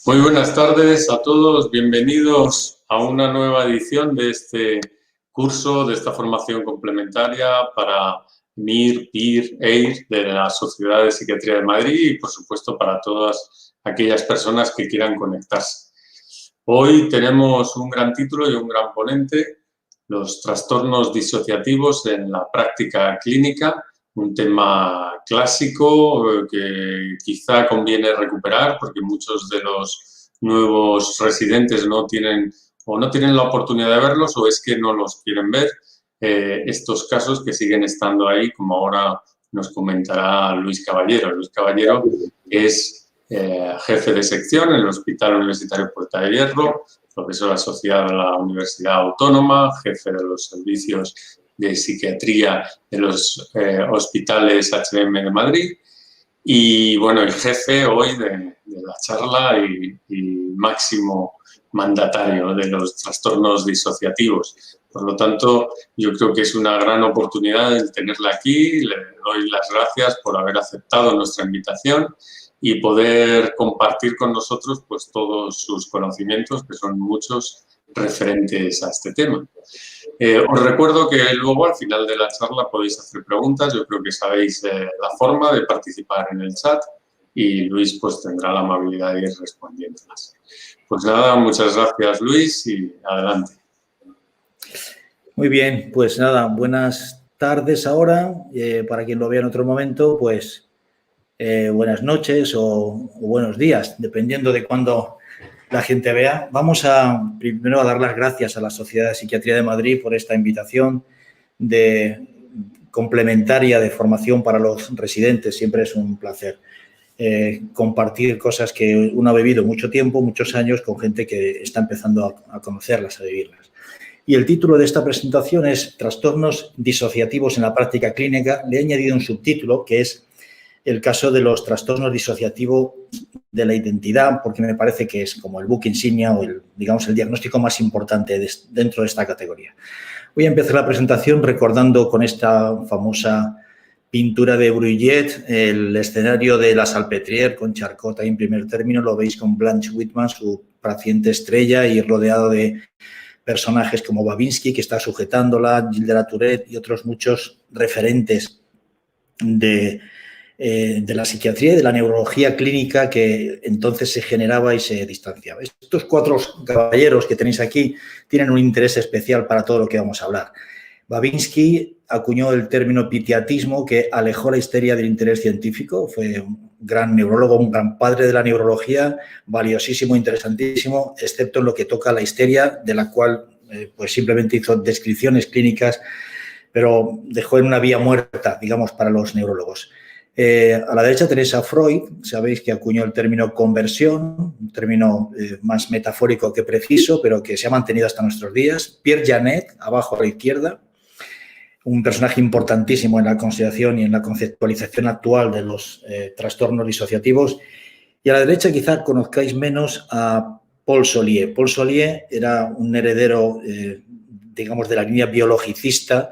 Muy buenas tardes a todos, bienvenidos a una nueva edición de este curso, de esta formación complementaria para MIR, PIR, EIR de la Sociedad de Psiquiatría de Madrid y, por supuesto, para todas aquellas personas que quieran conectarse. Hoy tenemos un gran título y un gran ponente, los trastornos disociativos en la práctica clínica, un tema clásico que quizá conviene recuperar porque muchos de los nuevos residentes no tienen la oportunidad de verlos o es que no los quieren ver. Estos casos que siguen estando ahí, como ahora nos comentará Luis Caballero. Luis Caballero es jefe de sección en el Hospital Universitario Puerta de Hierro, profesor asociado a la Universidad Autónoma, jefe de los servicios de psiquiatría de los hospitales HM de Madrid y, bueno, el jefe hoy de la charla y máximo mandatario de los trastornos disociativos. Por lo tanto, yo creo que es una gran oportunidad el tenerla aquí. Le doy las gracias por haber aceptado nuestra invitación y poder compartir con nosotros pues, todos sus conocimientos, que son muchos, referentes a este tema. Os recuerdo que luego al final de la charla podéis hacer preguntas. Yo creo que sabéis la forma de participar en el chat y Luis pues tendrá la amabilidad de ir respondiéndolas. Pues nada, muchas gracias Luis y adelante. Muy bien, pues nada, buenas tardes ahora. Para quien lo vea en otro momento, pues buenas noches o buenos días, dependiendo de cuándo la gente vea. Vamos primero a dar las gracias a la Sociedad de Psiquiatría de Madrid por esta invitación complementaria de formación para los residentes. Siempre es un placer compartir cosas que uno ha vivido mucho tiempo, muchos años, con gente que está empezando a conocerlas, a vivirlas. Y el título de esta presentación es Trastornos disociativos en la práctica clínica. Le he añadido un subtítulo que es el caso de los trastornos disociativos de la identidad, porque me parece que es como el buque insignia o el diagnóstico más importante dentro de esta categoría. Voy a empezar la presentación recordando con esta famosa pintura de Bruyet el escenario de la Salpêtrière con Charcot ahí en primer término. Lo veis con Blanche Whitman, su paciente estrella, y rodeado de personajes como Babinski, que está sujetándola, Gilles de la Tourette y otros muchos referentes de la psiquiatría y de la neurología clínica que entonces se generaba y se distanciaba. Estos cuatro caballeros que tenéis aquí tienen un interés especial para todo lo que vamos a hablar. Babinski acuñó el término pitiatismo, que alejó la histeria del interés científico. Fue un gran neurólogo, un gran padre de la neurología, valiosísimo, interesantísimo, excepto en lo que toca a la histeria, de la cual pues simplemente hizo descripciones clínicas, pero dejó en una vía muerta, digamos, para los neurólogos. A la derecha tenéis a Freud, sabéis que acuñó el término conversión, un término más metafórico que preciso, pero que se ha mantenido hasta nuestros días. Pierre Janet, abajo a la izquierda, un personaje importantísimo en la consideración y en la conceptualización actual de los trastornos disociativos. Y a la derecha quizá conozcáis menos a Paul Solier. Paul Solier era un heredero, digamos, de la línea biologicista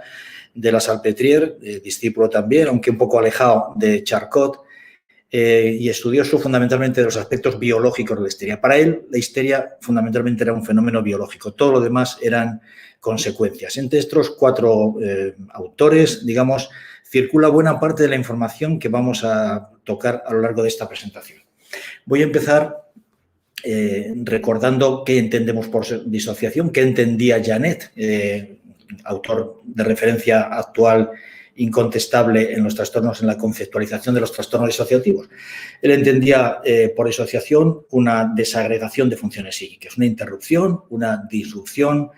de la Salpêtrière, discípulo también, aunque un poco alejado de Charcot, y estudió fundamentalmente de los aspectos biológicos de la histeria. Para él, la histeria fundamentalmente era un fenómeno biológico, todo lo demás eran consecuencias. Entre estos cuatro autores, digamos, circula buena parte de la información que vamos a tocar a lo largo de esta presentación. Voy a empezar recordando qué entendemos por disociación, qué entendía Janet, autor de referencia actual incontestable en los trastornos, en la conceptualización de los trastornos disociativos. Él entendía por disociación una desagregación de funciones psíquicas, una interrupción, una disrupción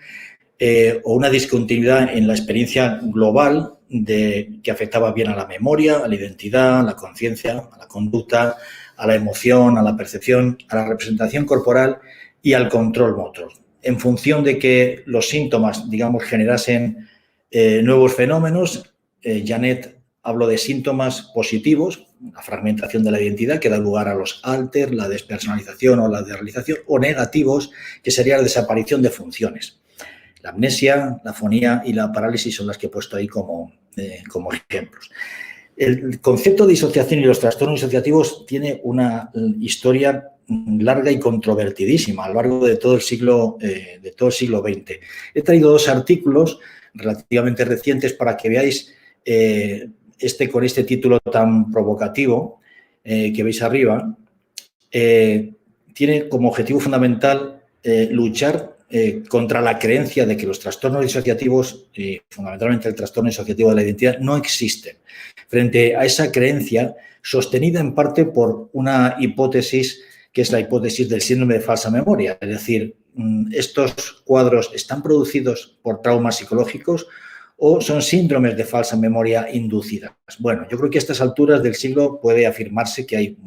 o una discontinuidad en la experiencia global que afectaba bien a la memoria, a la identidad, a la conciencia, a la conducta, a la emoción, a la percepción, a la representación corporal y al control motor. En función de que los síntomas, digamos, generasen nuevos fenómenos, Janet habló de síntomas positivos, la fragmentación de la identidad que da lugar a los alter, la despersonalización o la desrealización, o negativos, que sería la desaparición de funciones. La amnesia, la afonía y la parálisis son las que he puesto ahí como ejemplos. El concepto de disociación y los trastornos disociativos tiene una historia larga y controvertidísima a lo largo de todo el siglo XX. He traído 2 artículos relativamente recientes para que veáis con este título tan provocativo que veis arriba. Tiene como objetivo fundamental luchar contra la creencia de que los trastornos disociativos, fundamentalmente el trastorno disociativo de la identidad, no existen. Frente a esa creencia, sostenida en parte por una hipótesis que es la hipótesis del síndrome de falsa memoria. Es decir, estos cuadros están producidos por traumas psicológicos o son síndromes de falsa memoria inducidas. Bueno, yo creo que a estas alturas del siglo puede afirmarse que hay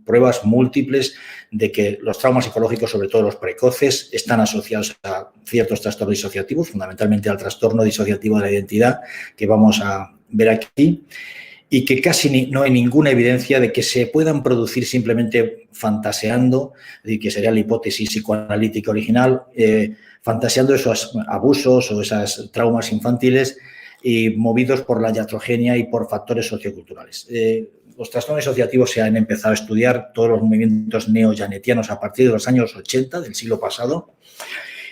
pruebas múltiples de que los traumas psicológicos, sobre todo los precoces, están asociados a ciertos trastornos disociativos, fundamentalmente al trastorno disociativo de la identidad que vamos a ver aquí, y que casi no hay ninguna evidencia de que se puedan producir simplemente fantaseando, es decir, que sería la hipótesis psicoanalítica original, fantaseando esos abusos o esos traumas infantiles y movidos por la iatrogenia y por factores socioculturales. Los trastornos disociativos se han empezado a estudiar, todos los movimientos neojanetianos a partir de los años 80 del siglo pasado,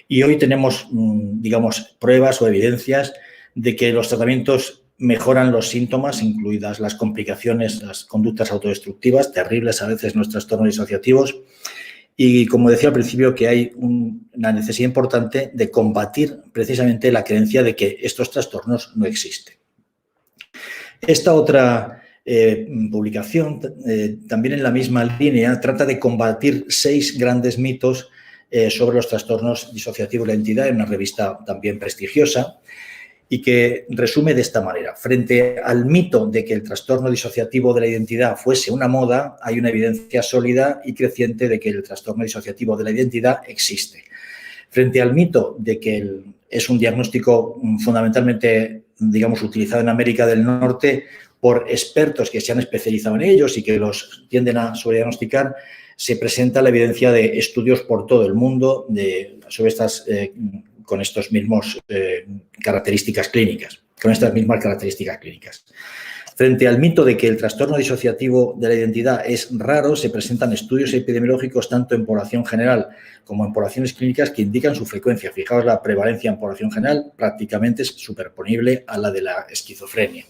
y hoy tenemos, digamos, pruebas o evidencias de que los tratamientos mejoran los síntomas, incluidas las complicaciones, las conductas autodestructivas, terribles a veces en los trastornos disociativos. Y, como decía al principio, que hay una necesidad importante de combatir precisamente la creencia de que estos trastornos no existen. Esta otra publicación, también en la misma línea, trata de combatir 6 grandes mitos sobre los trastornos disociativos de la identidad en una revista también prestigiosa, y que resume de esta manera. Frente al mito de que el trastorno disociativo de la identidad fuese una moda, hay una evidencia sólida y creciente de que el trastorno disociativo de la identidad existe. Frente al mito de que es un diagnóstico fundamentalmente, digamos, utilizado en América del Norte por expertos que se han especializado en ellos y que los tienden a sobrediagnosticar, se presenta la evidencia de estudios por todo el mundo sobre estas con estas mismas características clínicas, Frente al mito de que el trastorno disociativo de la identidad es raro, se presentan estudios epidemiológicos tanto en población general como en poblaciones clínicas que indican su frecuencia. Fijaos, la prevalencia en población general prácticamente es superponible a la de la esquizofrenia.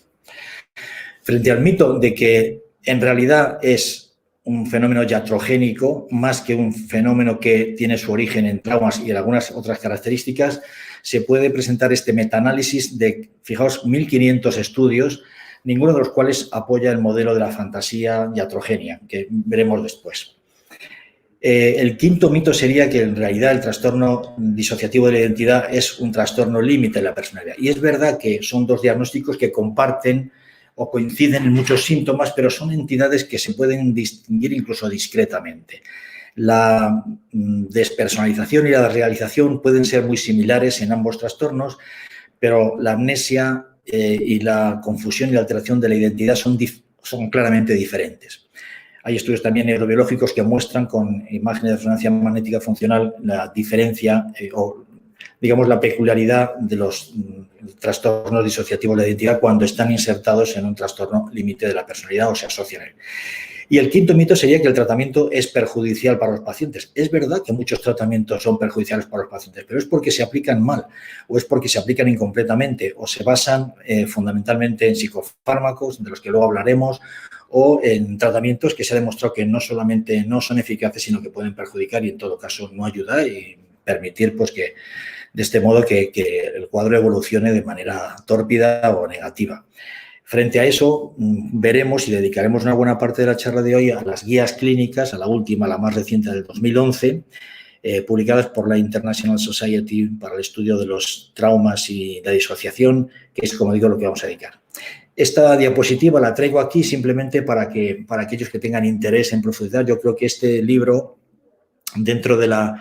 Frente al mito de que en realidad es un fenómeno iatrogénico, más que un fenómeno que tiene su origen en traumas y en algunas otras características, se puede presentar este metaanálisis de, fijaos, 1.500 estudios, ninguno de los cuales apoya el modelo de la fantasía iatrogénica, que veremos después. El quinto mito sería que en realidad el trastorno disociativo de la identidad es un trastorno límite de la personalidad. Y es verdad que son 2 diagnósticos que comparten o coinciden en muchos síntomas, pero son entidades que se pueden distinguir incluso discretamente. La despersonalización y la realización pueden ser muy similares en ambos trastornos, pero la amnesia y la confusión y la alteración de la identidad son claramente diferentes. Hay estudios también neurobiológicos que muestran con imágenes de resonancia magnética funcional la diferencia o, digamos, la peculiaridad de los trastornos disociativos de la identidad cuando están insertados en un trastorno límite de la personalidad o se asocian a él. Y el quinto mito sería que el tratamiento es perjudicial para los pacientes. Es verdad que muchos tratamientos son perjudiciales para los pacientes, pero es porque se aplican mal o es porque se aplican incompletamente o se basan fundamentalmente en psicofármacos, de los que luego hablaremos, o en tratamientos que se ha demostrado que no solamente no son eficaces, sino que pueden perjudicar y en todo caso no ayudar y permitir pues que de este modo que el cuadro evolucione de manera tórpida o negativa. Frente a eso, veremos y dedicaremos una buena parte de la charla de hoy a las guías clínicas, a la última, la más reciente del 2011, publicadas por la International Society para el Estudio de los Traumas y la Disociación, que es, como digo, lo que vamos a dedicar. Esta diapositiva la traigo aquí simplemente para aquellos que tengan interés en profundizar. Yo creo que este libro, dentro de la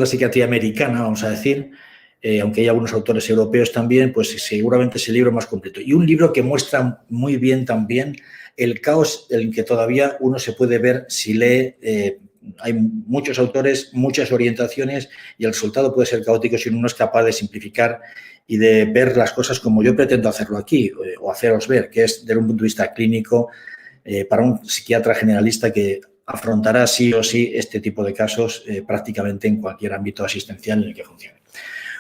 psiquiatría americana, vamos a decir, aunque hay algunos autores europeos también, pues seguramente es el libro más completo. Y un libro que muestra muy bien también el caos en que todavía uno se puede ver si lee. Hay muchos autores, muchas orientaciones y el resultado puede ser caótico si uno no es capaz de simplificar y de ver las cosas como yo pretendo hacerlo aquí o haceros ver, que es desde un punto de vista clínico para un psiquiatra generalista que afrontará sí o sí este tipo de casos prácticamente en cualquier ámbito asistencial en el que funcione.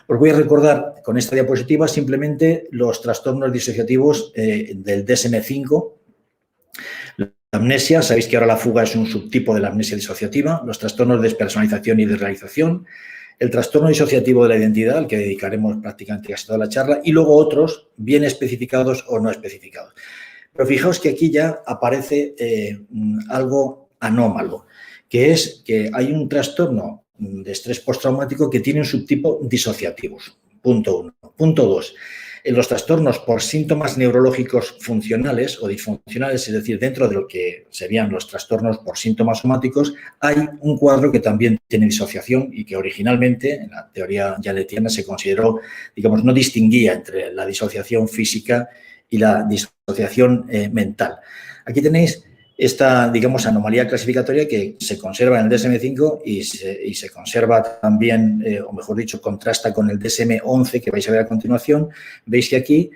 Os voy a recordar con esta diapositiva simplemente los trastornos disociativos del DSM-5. La amnesia, sabéis que ahora la fuga es un subtipo de la amnesia disociativa, los trastornos de despersonalización y desrealización, el trastorno disociativo de la identidad, al que dedicaremos prácticamente casi toda la charla, y luego otros bien especificados o no especificados. Pero fijaos que aquí ya aparece algo anómalo, que es que hay un trastorno de estrés postraumático que tiene un subtipo disociativos, punto 1. Punto 2. En los trastornos por síntomas neurológicos funcionales o disfuncionales, es decir, dentro de lo que serían los trastornos por síntomas somáticos, hay un cuadro que también tiene disociación y que originalmente, en la teoría janetiana, se consideró, digamos, no distinguía entre la disociación física y la disociación mental. Aquí tenéis esta, digamos, anomalía clasificatoria que se conserva en el DSM-5 y se conserva también, o mejor dicho, contrasta con el DSM-11 que vais a ver a continuación. Veis que aquí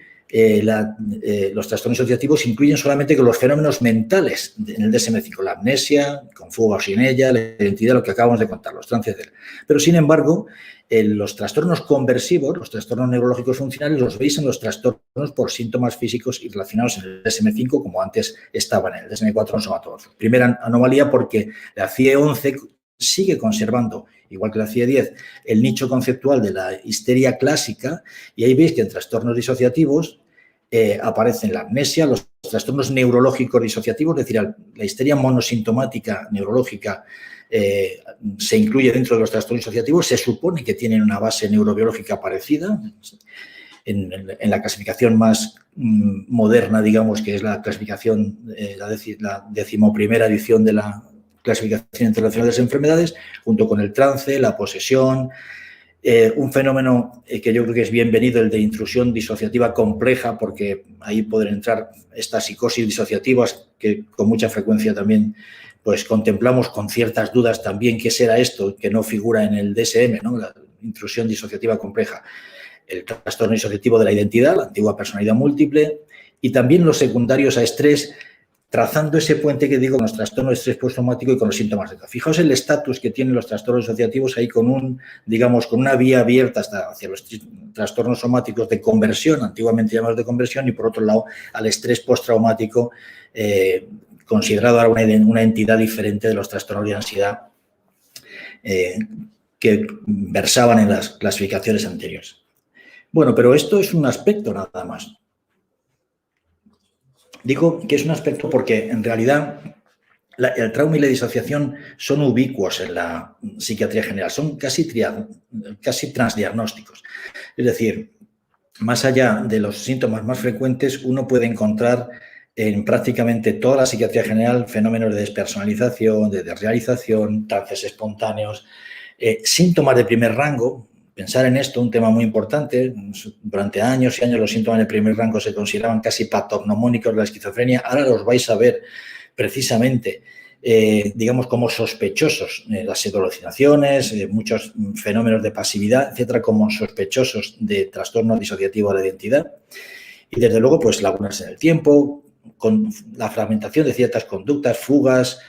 los trastornos disociativos incluyen solamente con los fenómenos mentales en el DSM-5, la amnesia, con fuga o sin ella, la identidad, lo que acabamos de contar, los trances. Pero, sin embargo, los trastornos conversivos, los trastornos neurológicos funcionales, los veis en los trastornos por síntomas físicos y relacionados en el DSM-5, como antes estaban en el DSM-4 en somatología. Primera anomalía porque la CIE-11 sigue conservando, igual que la CIE-10, el nicho conceptual de la histeria clásica, y ahí veis que en trastornos disociativos aparecen la amnesia, los trastornos neurológicos disociativos, es decir, la histeria monosintomática neurológica se incluye dentro de los trastornos disociativos, se supone que tienen una base neurobiológica parecida. En la clasificación más moderna, digamos, que es la clasificación, la 11ª edición de la Clasificación Internacional de las Enfermedades, junto con el trance, la posesión, un fenómeno que yo creo que es bienvenido, el de intrusión disociativa compleja, porque ahí pueden entrar estas psicosis disociativas que con mucha frecuencia también pues contemplamos con ciertas dudas también qué será esto, que no figura en el DSM, ¿no? La intrusión disociativa compleja. El trastorno disociativo de la identidad, la antigua personalidad múltiple, y también los secundarios a estrés, trazando ese puente que digo con los trastornos de estrés postraumático y con los síntomas de todo. Fijaos el estatus que tienen los trastornos disociativos ahí con digamos, con una vía abierta hacia los trastornos somáticos de conversión, antiguamente llamados de conversión, y por otro lado al estrés postraumático, considerado ahora una entidad diferente de los trastornos de ansiedad que versaban en las clasificaciones anteriores. Bueno, pero esto es un aspecto nada más. Digo que es un aspecto porque, en realidad, el trauma y la disociación son ubicuos en la psiquiatría general, son casi transdiagnósticos. Es decir, más allá de los síntomas más frecuentes, uno puede encontrar en prácticamente toda la psiquiatría general fenómenos de despersonalización, de desrealización, trances espontáneos, síntomas de primer rango. Pensar en esto, un tema muy importante. Durante años y años los síntomas de primer rango se consideraban casi patognomónicos de la esquizofrenia. Ahora los vais a ver precisamente, digamos, como sospechosos. Las pseudoalucinaciones, muchos fenómenos de pasividad, etcétera, como sospechosos de trastorno disociativo de la identidad. Y, desde luego, pues lagunas en el tiempo, con la fragmentación de ciertas conductas, fugas,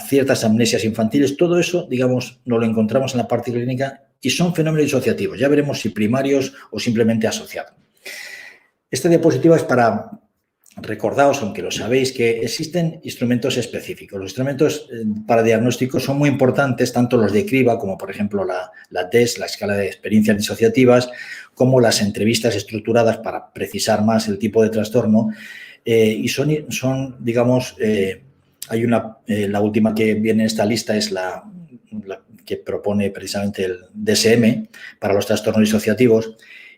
ciertas amnesias infantiles. Todo eso, digamos, no lo encontramos en la parte clínica y son fenómenos disociativos. Ya veremos si primarios o simplemente asociados. Esta diapositiva es para recordaros, aunque lo sabéis, que existen instrumentos específicos. Los instrumentos para diagnóstico son muy importantes, tanto los de criba, como por ejemplo la TESS, la escala de experiencias disociativas, como las entrevistas estructuradas para precisar más el tipo de trastorno. Y son digamos, hay la última que viene en esta lista es la que propone precisamente el DSM para los trastornos disociativos,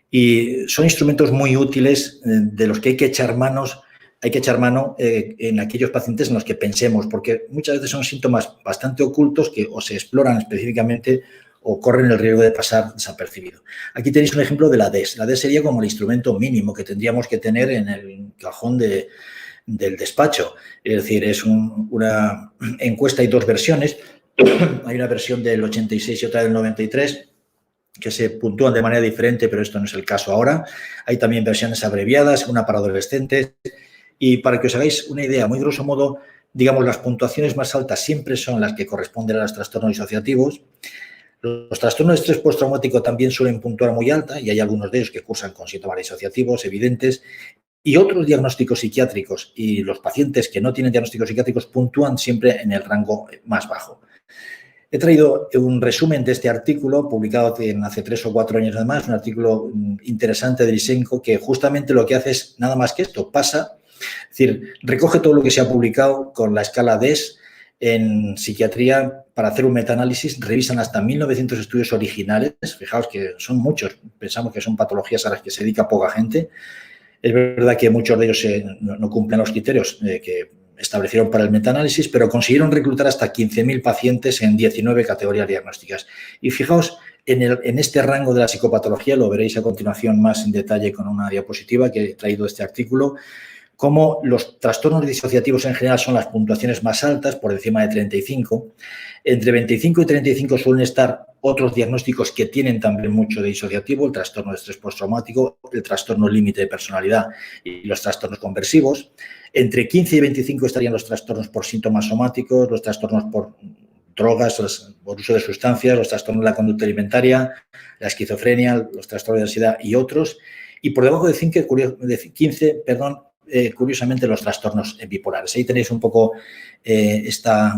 y son instrumentos muy útiles de los que hay que echar mano en aquellos pacientes en los que pensemos, porque muchas veces son síntomas bastante ocultos que o se exploran específicamente o corren el riesgo de pasar desapercibido. Aquí tenéis un ejemplo de la DES. La DES sería como el instrumento mínimo que tendríamos que tener en el cajón del despacho. Es decir, es una encuesta y dos versiones. Hay una versión del 86 y otra del 93 que se puntúan de manera diferente, pero esto no es el caso ahora. Hay también versiones abreviadas, una para adolescentes. Y para que os hagáis una idea, muy grosso modo, digamos, las puntuaciones más altas siempre son las que corresponden a los trastornos disociativos. Los trastornos de estrés postraumático también suelen puntuar muy alta y hay algunos de ellos que cursan con síntomas disociativos evidentes. Y otros diagnósticos psiquiátricos y los pacientes que no tienen diagnósticos psiquiátricos puntúan siempre en el rango más bajo. He traído un resumen de este artículo publicado hace 3 o 4 años además, un artículo interesante de Lysenko que justamente lo que hace es nada más que esto, es decir, recoge todo lo que se ha publicado con la escala DES en psiquiatría para hacer un metaanálisis, revisan hasta 1900 estudios originales, fijaos que son muchos, pensamos que son patologías a las que se dedica poca gente. Es verdad que muchos de ellos no cumplen los criterios que establecieron para el metaanálisis, pero consiguieron reclutar hasta 15.000 pacientes en 19 categorías diagnósticas. Y fijaos, en este rango de la psicopatología, lo veréis a continuación más en detalle con una diapositiva que he traído de este artículo, cómo los trastornos disociativos en general son las puntuaciones más altas, por encima de 35. Entre 25 y 35 suelen estar otros diagnósticos que tienen también mucho de disociativo, el trastorno de estrés postraumático, el trastorno límite de personalidad y los trastornos conversivos. Entre 15 y 25 estarían los trastornos por síntomas somáticos, los trastornos por drogas, por uso de sustancias, los trastornos de la conducta alimentaria, la esquizofrenia, los trastornos de ansiedad y otros. Y por debajo de 15, curiosamente, los trastornos bipolares. Ahí tenéis un poco esta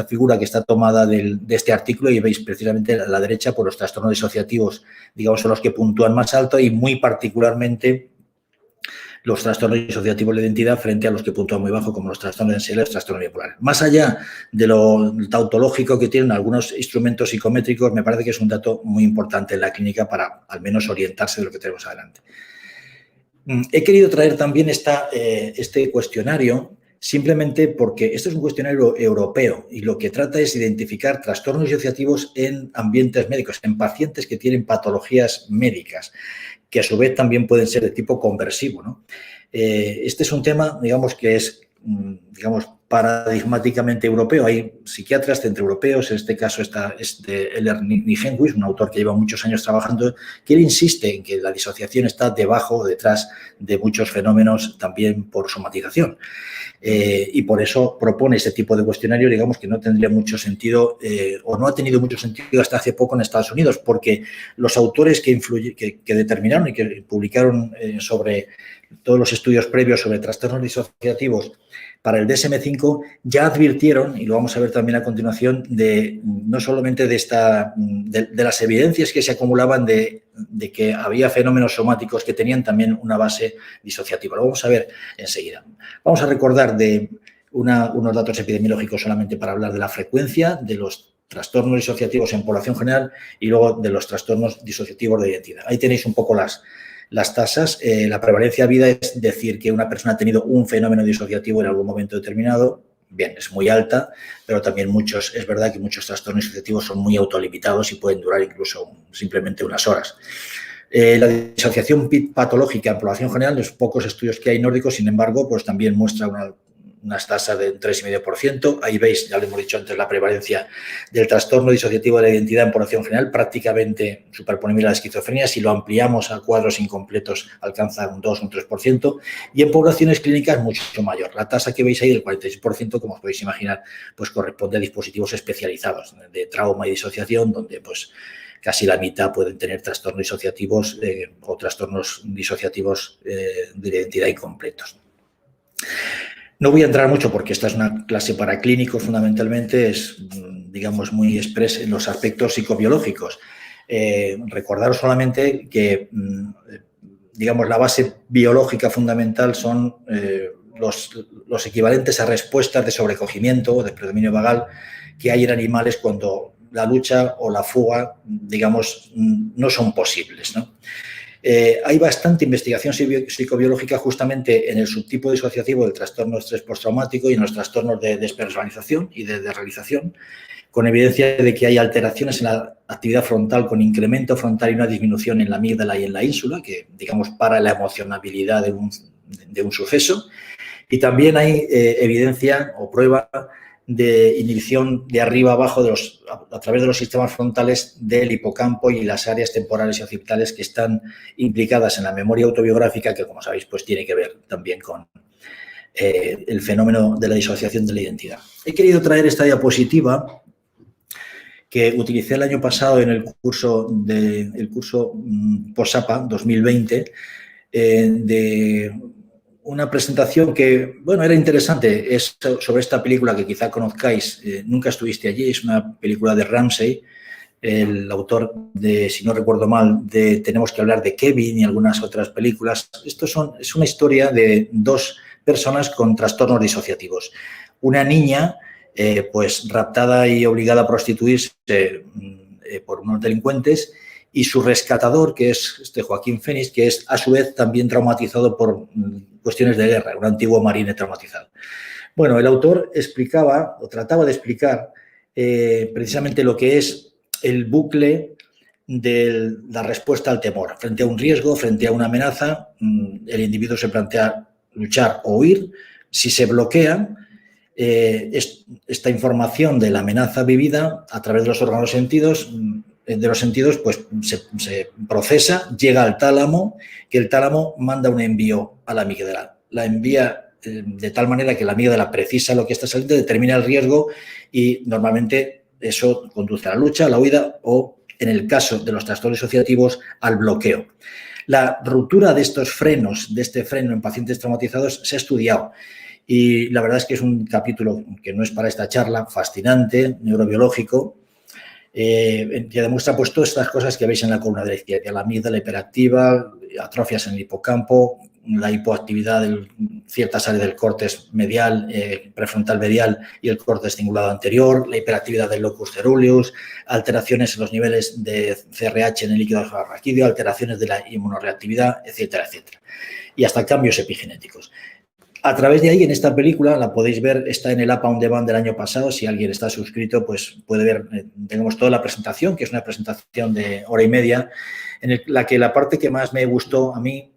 figura que está tomada de este artículo y veis precisamente a la derecha por los trastornos disociativos, digamos, son los que puntúan más alto y muy particularmente los trastornos disociativos de identidad frente a los que puntúan muy bajo, como los trastornos de ansiedad y los trastornos bipolares. Más allá de lo tautológico que tienen algunos instrumentos psicométricos, me parece que es un dato muy importante en la clínica para al menos orientarse de lo que tenemos adelante. He querido traer también este cuestionario simplemente porque este es un cuestionario europeo y lo que trata es identificar trastornos disociativos en ambientes médicos, en pacientes que tienen patologías médicas, que a su vez también pueden ser de tipo conversivo, ¿no? Este es un tema, digamos, que es, paradigmáticamente europeo. Hay psiquiatras centroeuropeos, en este caso es de Eller Nijenhuis, un autor que lleva muchos años trabajando, que él insiste en que la disociación está debajo o detrás de muchos fenómenos también por somatización. Y por eso propone este tipo de cuestionario, digamos, que no tendría mucho sentido o no ha tenido mucho sentido hasta hace poco en Estados Unidos, porque los autores que determinaron y que publicaron sobre todos los estudios previos sobre trastornos disociativos para el DSM-5 ya advirtieron, y lo vamos a ver también a continuación, no solamente de las evidencias que se acumulaban de que había fenómenos somáticos que tenían también una base disociativa. Lo vamos a ver enseguida. Vamos a recordar unos datos epidemiológicos solamente para hablar de la frecuencia de los trastornos disociativos en población general y luego de los trastornos disociativos de identidad. Ahí tenéis un poco las tasas. La prevalencia de vida es decir que una persona ha tenido un fenómeno disociativo en algún momento determinado. Bien, es muy alta, pero también es verdad que muchos trastornos disociativos son muy autolimitados y pueden durar incluso simplemente unas horas. La disociación patológica en población general, los pocos estudios que hay nórdicos, sin embargo, pues también muestra unas tasas de 3,5%. Ahí veis, ya lo hemos dicho antes, la prevalencia del trastorno disociativo de la identidad en población general, prácticamente superponible a la esquizofrenia. Si lo ampliamos a cuadros incompletos, alcanza un 2 o un 3%. Y en poblaciones clínicas, mucho mayor. La tasa que veis ahí del 46%, como os podéis imaginar, pues corresponde a dispositivos especializados de trauma y disociación, donde pues casi la mitad pueden tener trastornos disociativos o trastornos disociativos de identidad incompletos. No voy a entrar mucho porque esta es una clase para clínicos fundamentalmente, es, digamos, muy expresa en los aspectos psicobiológicos. Recordaros solamente que, digamos, la base biológica fundamental son los equivalentes a respuestas de sobrecogimiento o de predominio vagal que hay en animales cuando la lucha o la fuga, digamos, no son posibles, ¿no? Hay bastante investigación psicobiológica justamente en el subtipo disociativo del trastorno de estrés postraumático y en los trastornos de despersonalización y de desrealización, con evidencia de que hay alteraciones en la actividad frontal con incremento frontal y una disminución en la amígdala y en la ínsula, que, digamos, para la emocionabilidad de un suceso. Y también hay evidencia o prueba de inhibición de arriba a abajo a través de los sistemas frontales del hipocampo y las áreas temporales y occipitales que están implicadas en la memoria autobiográfica, que, como sabéis, pues tiene que ver también el fenómeno de la disociación de la identidad. He querido traer esta diapositiva que utilicé el año pasado en el curso POSAPA 2020, de una presentación que, bueno, era interesante. Es sobre esta película que quizá conozcáis, Nunca estuviste allí. Es una película de Ramsey, el autor de, si no recuerdo mal, de Tenemos que hablar de Kevin y algunas otras películas. Es una historia de dos personas con trastornos disociativos. Una niña, pues raptada y obligada a prostituirse por unos delincuentes, y su rescatador, que es Joaquín Phoenix, que es a su vez también traumatizado por cuestiones de guerra, un antiguo marine traumatizado. Bueno, el autor explicaba, o trataba de explicar, precisamente lo que es el bucle de la respuesta al temor. Frente a un riesgo, frente a una amenaza, el individuo se plantea luchar o huir. Si se bloquea, esta información de la amenaza vivida a través de los órganos de los sentidos, pues se procesa, llega al tálamo, que el tálamo manda un envío a la amígdala. La envía de tal manera que la amígdala precisa lo que está saliendo, determina el riesgo y normalmente eso conduce a la lucha, a la huida o, en el caso de los trastornos disociativos, al bloqueo. La ruptura de estos frenos, de este freno en pacientes traumatizados, se ha estudiado. Y la verdad es que es un capítulo que no es para esta charla, fascinante, neurobiológico, que demuestra pues todas estas cosas que veis en la columna de la izquierda: la amígdala hiperactiva, atrofias en el hipocampo, la hipoactividad de ciertas áreas del córtex medial, prefrontal medial y el córtex cingulado anterior, la hiperactividad del locus coeruleus, alteraciones en los niveles de CRH en el líquido raquídeo, alteraciones de la inmunoreactividad, etcétera, etcétera. Y hasta cambios epigenéticos. A través de ahí, en esta película, la podéis ver, está en el App On Demand del año pasado. Si alguien está suscrito, pues puede ver, tenemos toda la presentación, que es una presentación de hora y media, en la que la parte que más me gustó a mí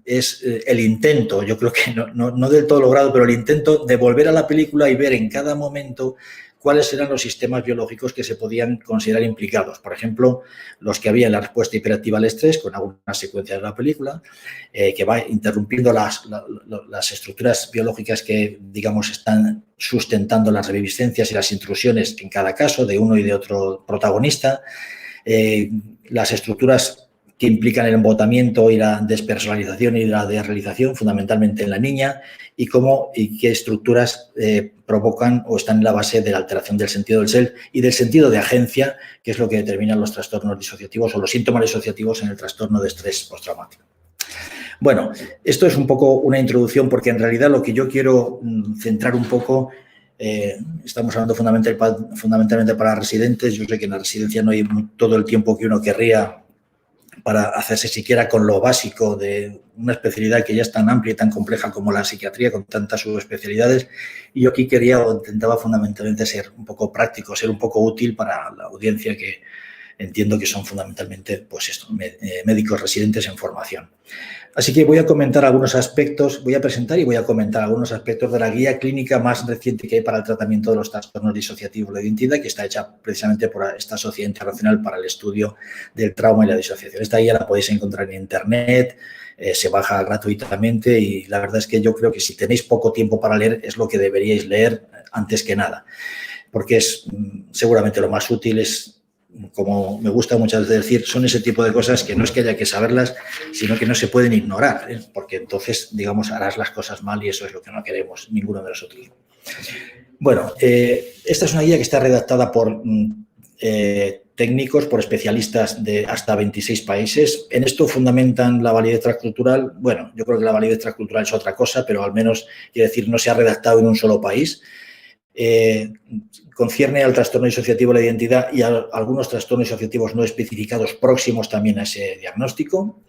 es el intento, yo creo que no del todo logrado, pero el intento de volver a la película y ver en cada momento cuáles eran los sistemas biológicos que se podían considerar implicados. Por ejemplo, los que había en la respuesta hiperactiva al estrés, con algunas secuencias de la película, que va interrumpiendo las estructuras biológicas que, digamos, están sustentando las reviviscencias y las intrusiones en cada caso de uno y de otro protagonista, las estructuras que implican el embotamiento y la despersonalización y la desrealización, fundamentalmente en la niña, y qué estructuras provocan o están en la base de la alteración del sentido del self y del sentido de agencia, que es lo que determinan los trastornos disociativos o los síntomas disociativos en el trastorno de estrés postraumático. Bueno, esto es un poco una introducción, porque en realidad lo que yo quiero centrar un poco, estamos hablando fundamentalmente para residentes. Yo sé que en la residencia no hay todo el tiempo que uno querría para hacerse siquiera con lo básico de una especialidad que ya es tan amplia y tan compleja como la psiquiatría, con tantas subespecialidades. Y yo aquí quería o intentaba fundamentalmente ser un poco práctico, ser un poco útil para la audiencia, que entiendo que son fundamentalmente pues esto, médicos residentes en formación. Así que voy a comentar algunos aspectos, voy a presentar y voy a comentar algunos aspectos de la guía clínica más reciente que hay para el tratamiento de los trastornos disociativos de identidad, que está hecha precisamente por esta Sociedad Internacional para el Estudio del Trauma y la Disociación. Esta guía la podéis encontrar en Internet, se baja gratuitamente, y la verdad es que yo creo que si tenéis poco tiempo para leer, es lo que deberíais leer antes que nada, porque es seguramente lo más útil. Es, como me gusta muchas veces decir, son ese tipo de cosas que no es que haya que saberlas, sino que no se pueden ignorar, porque entonces, digamos, harás las cosas mal y eso es lo que no queremos ninguno de nosotros. Bueno, esta es una guía que está redactada por técnicos, por especialistas de hasta 26 países. En esto fundamentan la validez transcultural. Bueno, yo creo que la validez transcultural es otra cosa, pero al menos, quiero decir, no se ha redactado en un solo país. Concierne al trastorno disociativo de la identidad y a algunos trastornos disociativos no especificados próximos también a ese diagnóstico.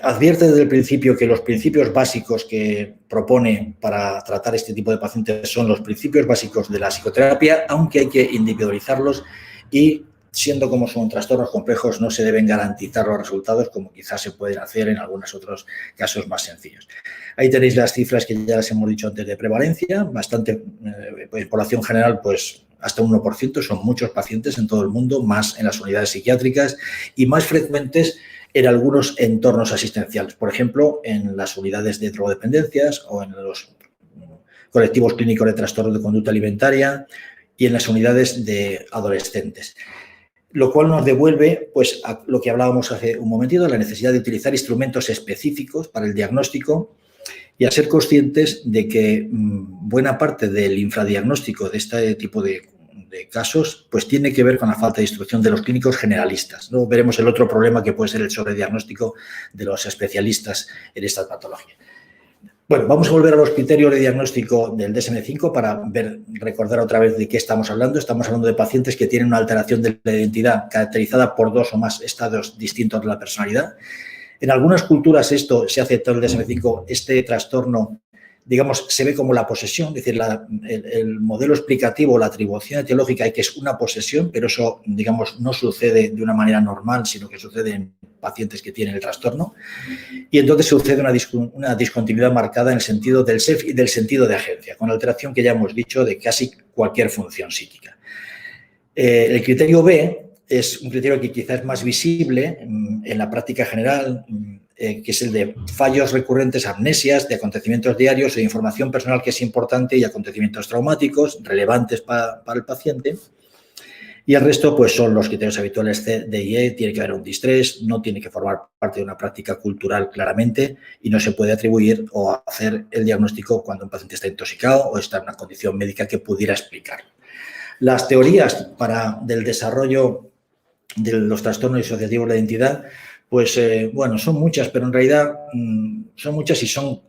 Advierte desde el principio que los principios básicos que propone para tratar este tipo de pacientes son los principios básicos de la psicoterapia, aunque hay que individualizarlos y, siendo como son trastornos complejos, no se deben garantizar los resultados como quizás se pueden hacer en algunos otros casos más sencillos. Ahí tenéis las cifras que ya les hemos dicho antes de prevalencia, bastante, población general, pues hasta un 1%, son muchos pacientes en todo el mundo, más en las unidades psiquiátricas y más frecuentes en algunos entornos asistenciales, por ejemplo, en las unidades de drogodependencias o en los colectivos clínicos de trastornos de conducta alimentaria y en las unidades de adolescentes. Lo cual nos devuelve pues, a lo que hablábamos hace un momentito, la necesidad de utilizar instrumentos específicos para el diagnóstico y a ser conscientes de que buena parte del infradiagnóstico de este tipo de casos pues tiene que ver con la falta de instrucción de los clínicos generalistas. Luego veremos el otro problema que puede ser el sobrediagnóstico de los especialistas en esta patología. Bueno, vamos a volver a los criterios de diagnóstico del DSM-5 para recordar otra vez de qué estamos hablando. Estamos hablando de pacientes que tienen una alteración de la identidad caracterizada por 2 o más estados distintos de la personalidad. En algunas culturas esto se ha aceptado el DSM-5, este trastorno, digamos, se ve como la posesión, es decir, el modelo explicativo, la atribución etiológica, que es una posesión, pero eso, digamos, no sucede de una manera normal, sino que sucede en pacientes que tienen el trastorno. Y entonces sucede una discontinuidad marcada en el sentido del self y del sentido de agencia, con alteración que ya hemos dicho de casi cualquier función psíquica. El criterio B es un criterio que quizás es más visible en la práctica general, que es el de fallos recurrentes, amnesias de acontecimientos diarios o de información personal que es importante y acontecimientos traumáticos relevantes para el paciente. Y el resto pues son los criterios habituales C, D y E. Tiene que haber un distrés, no tiene que formar parte de una práctica cultural claramente y no se puede atribuir o hacer el diagnóstico cuando un paciente está intoxicado o está en una condición médica que pudiera explicarlo. Las teorías del desarrollo de los trastornos disociativos de la identidad, pues, bueno, son muchas, pero en realidad son muchas y son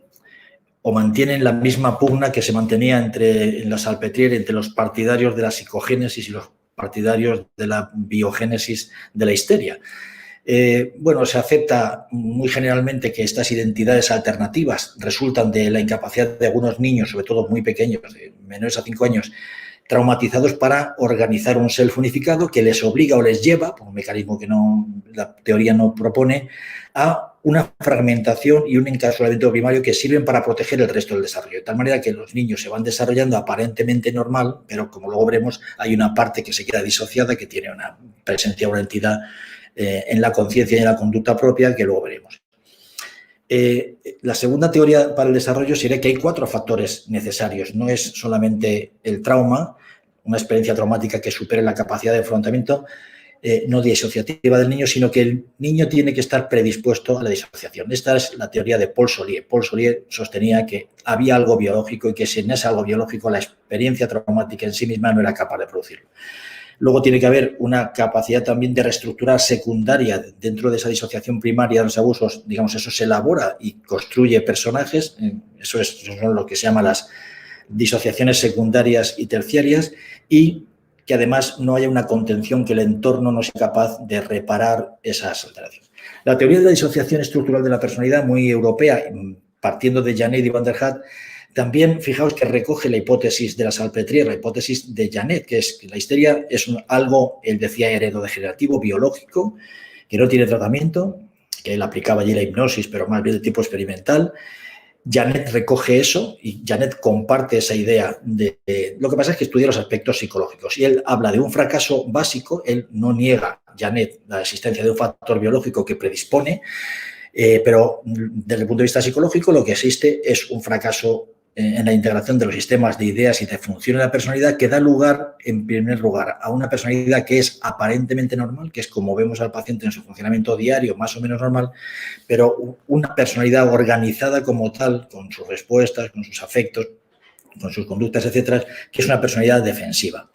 o mantienen la misma pugna que se mantenía en la Salpêtrière entre los partidarios de la psicogénesis y los partidarios de la biogénesis de la histeria. Bueno, se acepta muy generalmente que estas identidades alternativas resultan de la incapacidad de algunos niños, sobre todo muy pequeños, de menores a 5 años, traumatizados para organizar un self unificado que les obliga o les lleva, por un mecanismo que la teoría no propone, a una fragmentación y un encapsulamiento primario que sirven para proteger el resto del desarrollo. De tal manera que los niños se van desarrollando aparentemente normal, pero como luego veremos, hay una parte que se queda disociada, que tiene una presencia, una entidad en la conciencia y en la conducta propia, que luego veremos. La segunda teoría para el desarrollo sería que hay 4 factores necesarios. No es solamente el trauma, una experiencia traumática que supere la capacidad de afrontamiento no disociativa del niño, sino que el niño tiene que estar predispuesto a la disociación. Esta es la teoría de Paul Solier. Paul Solier sostenía que había algo biológico y que si en ese algo biológico la experiencia traumática en sí misma no era capaz de producirlo. Luego tiene que haber una capacidad también de reestructurar secundaria dentro de esa disociación primaria de los abusos. Digamos, eso se elabora y construye personajes. Eso son lo que se llama las disociaciones secundarias y terciarias, y que además no haya una contención, que el entorno no sea capaz de reparar esas alteraciones. La teoría de la disociación estructural de la personalidad, muy europea, partiendo de Janet y Van der Haat, también, fijaos que recoge la hipótesis de la Salpêtrière, la hipótesis de Janet, que es que la histeria es algo, él decía, heredodegenerativo, biológico, que no tiene tratamiento, que él aplicaba allí la hipnosis, pero más bien de tipo experimental. Janet recoge eso y Janet comparte esa idea lo que pasa es que estudia los aspectos psicológicos y él habla de un fracaso básico. Él no niega, Janet, la existencia de un factor biológico que predispone, pero desde el punto de vista psicológico lo que existe es un fracaso en la integración de los sistemas de ideas y de función de la personalidad, que da lugar, en primer lugar, a una personalidad que es aparentemente normal, que es como vemos al paciente en su funcionamiento diario, más o menos normal, pero una personalidad organizada como tal, con sus respuestas, con sus afectos, con sus conductas, etcétera, que es una personalidad defensiva.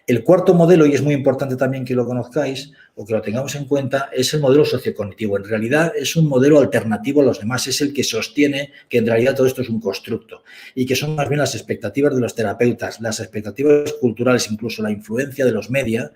El cuarto modelo, y es muy importante también que lo conozcáis o que lo tengamos en cuenta, es el modelo sociocognitivo. En realidad es un modelo alternativo a los demás, es el que sostiene que en realidad todo esto es un constructo y que son más bien las expectativas de los terapeutas, las expectativas culturales, incluso la influencia de los media,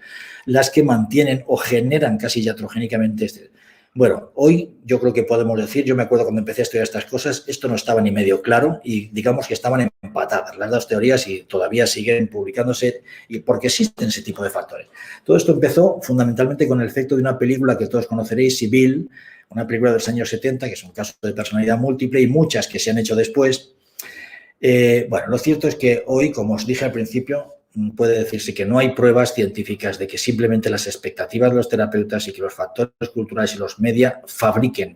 las que mantienen o generan casi iatrogénicamente este. Bueno, hoy yo creo que podemos decir, yo me acuerdo cuando empecé a estudiar estas cosas, esto no estaba ni medio claro y digamos que estaban empatadas las 2 teorías y todavía siguen publicándose y porque existen ese tipo de factores. Todo esto empezó fundamentalmente con el efecto de una película que todos conoceréis, Sibyl, una película de los años 70, que es un caso de personalidad múltiple y muchas que se han hecho después. Bueno, lo cierto es que hoy, como os dije al principio, puede decirse que no hay pruebas científicas de que simplemente las expectativas de los terapeutas y que los factores culturales y los media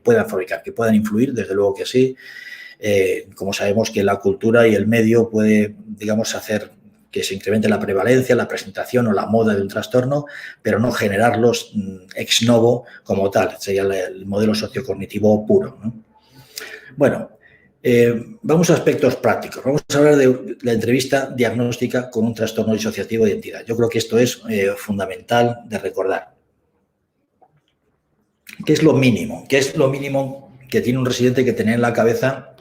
puedan fabricar, que puedan influir, desde luego que sí. Como sabemos que la cultura y el medio puede, digamos, hacer que se incremente la prevalencia, la presentación o la moda de un trastorno, pero no generarlos ex novo como tal. Sería el modelo sociocognitivo puro, ¿no? Bueno, vamos a aspectos prácticos. Vamos a hablar de la entrevista diagnóstica con un trastorno disociativo de identidad. Yo creo que esto es fundamental de recordar. ¿Qué es lo mínimo? ¿Qué es lo mínimo que tiene un residente que tener en la cabeza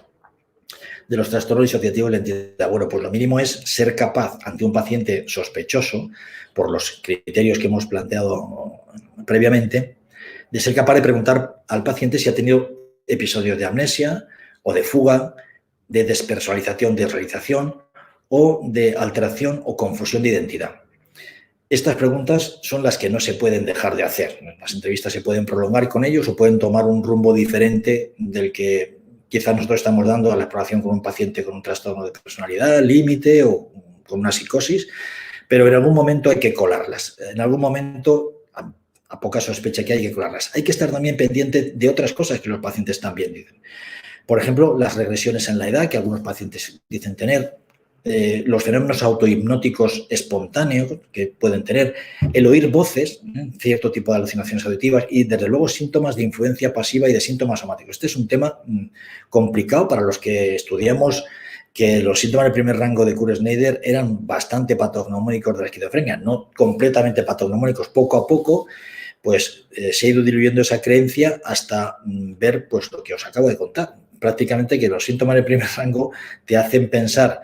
de los trastornos disociativos de la identidad? Bueno, pues lo mínimo es ser capaz, ante un paciente sospechoso, por los criterios que hemos planteado previamente, de ser capaz de preguntar al paciente si ha tenido episodios de amnesia o de fuga, de despersonalización, desrealización o de alteración o confusión de identidad. Estas preguntas son las que no se pueden dejar de hacer. Las entrevistas se pueden prolongar con ellos o pueden tomar un rumbo diferente del que quizás nosotros estamos dando a la exploración con un paciente con un trastorno de personalidad, límite o con una psicosis, pero en algún momento hay que colarlas. En algún momento, a poca sospecha que hay que colarlas. Hay que estar también pendiente de otras cosas que los pacientes también dicen. Por ejemplo, las regresiones en la edad que algunos pacientes dicen tener, los fenómenos autohipnóticos espontáneos que pueden tener, el oír voces, cierto tipo de alucinaciones auditivas y, desde luego, síntomas de influencia pasiva y de síntomas somáticos. Este es un tema complicado para los que estudiamos que los síntomas del primer rango de Kuhn-Schneider eran bastante patognomónicos de la esquizofrenia, no completamente patognomónicos. Poco a poco, pues se ha ido diluyendo esa creencia hasta ver pues lo que os acabo de contar. Prácticamente que los síntomas del primer rango te hacen pensar,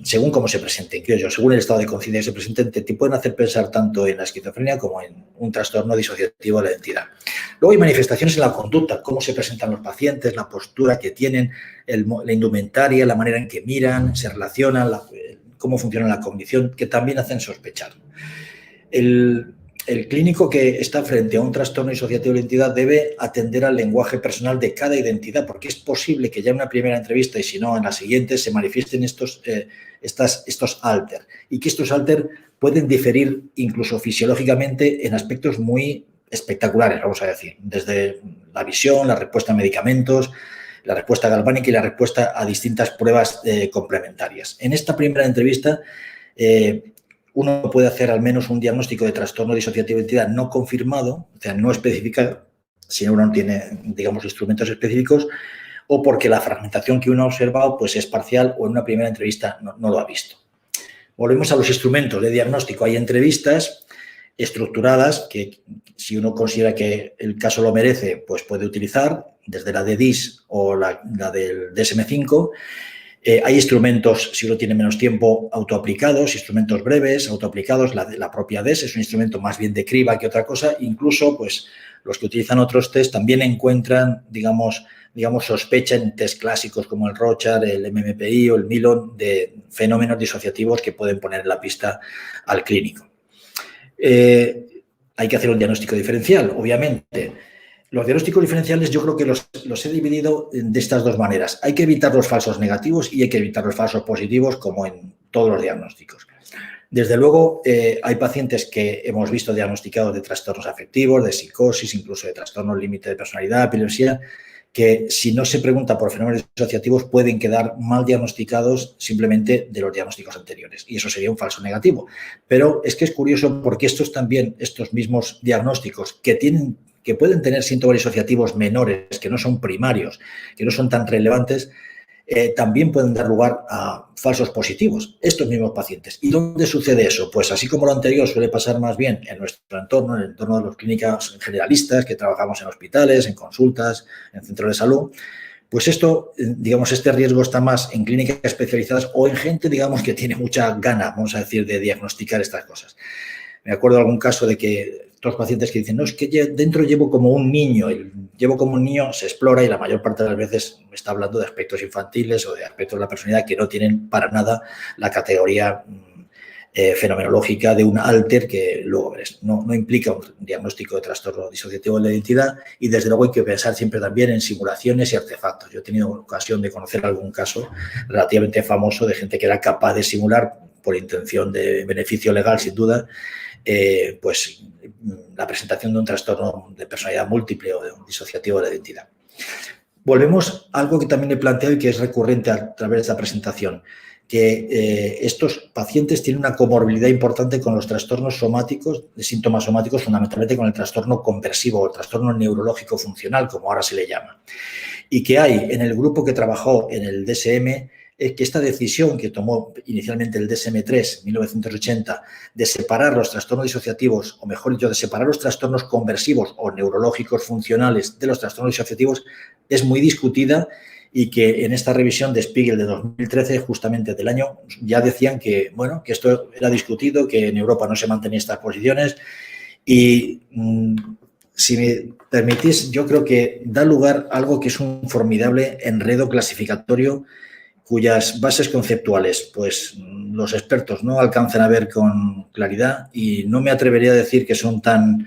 según cómo se presenten, según el estado de conciencia que se presenten, te pueden hacer pensar tanto en la esquizofrenia como en un trastorno disociativo de la identidad. Luego hay manifestaciones en la conducta, cómo se presentan los pacientes, la postura que tienen, la indumentaria, la manera en que miran, se relacionan, cómo funciona la cognición, que también hacen sospechar. El clínico que está frente a un trastorno disociativo de identidad debe atender al lenguaje personal de cada identidad, porque es posible que ya en una primera entrevista y si no en la siguiente se manifiesten estos alter, y que estos alter pueden diferir incluso fisiológicamente en aspectos muy espectaculares, vamos a decir, desde la visión, la respuesta a medicamentos, la respuesta galvánica y la respuesta a distintas pruebas complementarias. En esta primera entrevista uno puede hacer al menos un diagnóstico de trastorno disociativo de identidad no confirmado, o sea, no especificado, si uno no tiene, digamos, instrumentos específicos, o porque la fragmentación que uno ha observado pues, es parcial o en una primera entrevista no lo ha visto. Volvemos a los instrumentos de diagnóstico. Hay entrevistas estructuradas que, si uno considera que el caso lo merece, pues puede utilizar, desde la de DIS o la del DSM-5. Hay instrumentos, si uno tiene menos tiempo, autoaplicados, instrumentos breves, autoaplicados. La propia DES es un instrumento más bien de criba que otra cosa. Incluso, pues, los que utilizan otros test también encuentran, digamos, sospecha en test clásicos como el Rorschach, el MMPI o el Milon de fenómenos disociativos que pueden poner en la pista al clínico. Hay que hacer un diagnóstico diferencial, obviamente. Los diagnósticos diferenciales yo creo que los he dividido de estas dos maneras. Hay que evitar los falsos negativos y hay que evitar los falsos positivos, como en todos los diagnósticos. Desde luego, hay pacientes que hemos visto diagnosticados de trastornos afectivos, de psicosis, incluso de trastornos límite de personalidad, epilepsia, que si no se pregunta por fenómenos disociativos pueden quedar mal diagnosticados simplemente de los diagnósticos anteriores. Y eso sería un falso negativo. Pero es que es curioso porque estos mismos diagnósticos que pueden tener síntomas disociativos menores, que no son primarios, que no son tan relevantes, también pueden dar lugar a falsos positivos, estos mismos pacientes. ¿Y dónde sucede eso? Pues así como lo anterior suele pasar más bien en nuestro entorno, en el entorno de las clínicas generalistas, que trabajamos en hospitales, en consultas, en centros de salud, pues esto, digamos, este riesgo está más en clínicas especializadas o en gente, digamos, que tiene mucha gana, vamos a decir, de diagnosticar estas cosas. Me acuerdo de algún caso de que otros pacientes que dicen, no, es que dentro llevo como un niño, se explora y la mayor parte de las veces me está hablando de aspectos infantiles o de aspectos de la personalidad que no tienen para nada la categoría fenomenológica de un alter que luego verás. No implica un diagnóstico de trastorno disociativo de la identidad y desde luego hay que pensar siempre también en simulaciones y artefactos. Yo he tenido ocasión de conocer algún caso relativamente famoso de gente que era capaz de simular por intención de beneficio legal, sin duda, pues la presentación de un trastorno de personalidad múltiple o de un disociativo de la identidad. Volvemos a algo que también he planteado y que es recurrente a través de la presentación, que estos pacientes tienen una comorbilidad importante con los trastornos somáticos, de síntomas somáticos, fundamentalmente con el trastorno conversivo o el trastorno neurológico funcional, como ahora se le llama. Y que hay en el grupo que trabajó en el DSM, que esta decisión que tomó inicialmente el DSM-3 en 1980 de separar los trastornos disociativos, o mejor dicho, de separar los trastornos conversivos o neurológicos funcionales de los trastornos disociativos, es muy discutida y que en esta revisión de Spiegel de 2013, justamente del año, ya decían que, bueno, que esto era discutido, que en Europa no se mantenían estas posiciones y si me permitís, yo creo que da lugar a algo que es un formidable enredo clasificatorio cuyas bases conceptuales, pues los expertos no alcanzan a ver con claridad y no me atrevería a decir que son tan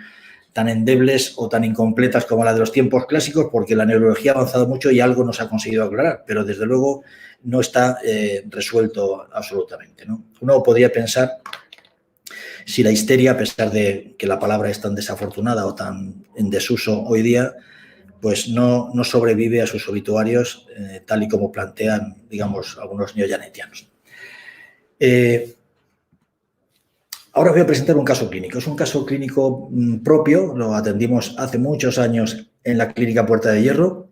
endebles o tan incompletas como la de los tiempos clásicos, porque la neurología ha avanzado mucho y algo nos ha conseguido aclarar, pero desde luego no está resuelto absolutamente, ¿no? Uno podría pensar si la histeria, a pesar de que la palabra es tan desafortunada o tan en desuso hoy día, pues no sobrevive a sus obituarios tal y como plantean, digamos, algunos neoyanetianos. Ahora voy a presentar un caso clínico. Es un caso clínico propio, lo atendimos hace muchos años en la Clínica Puerta de Hierro,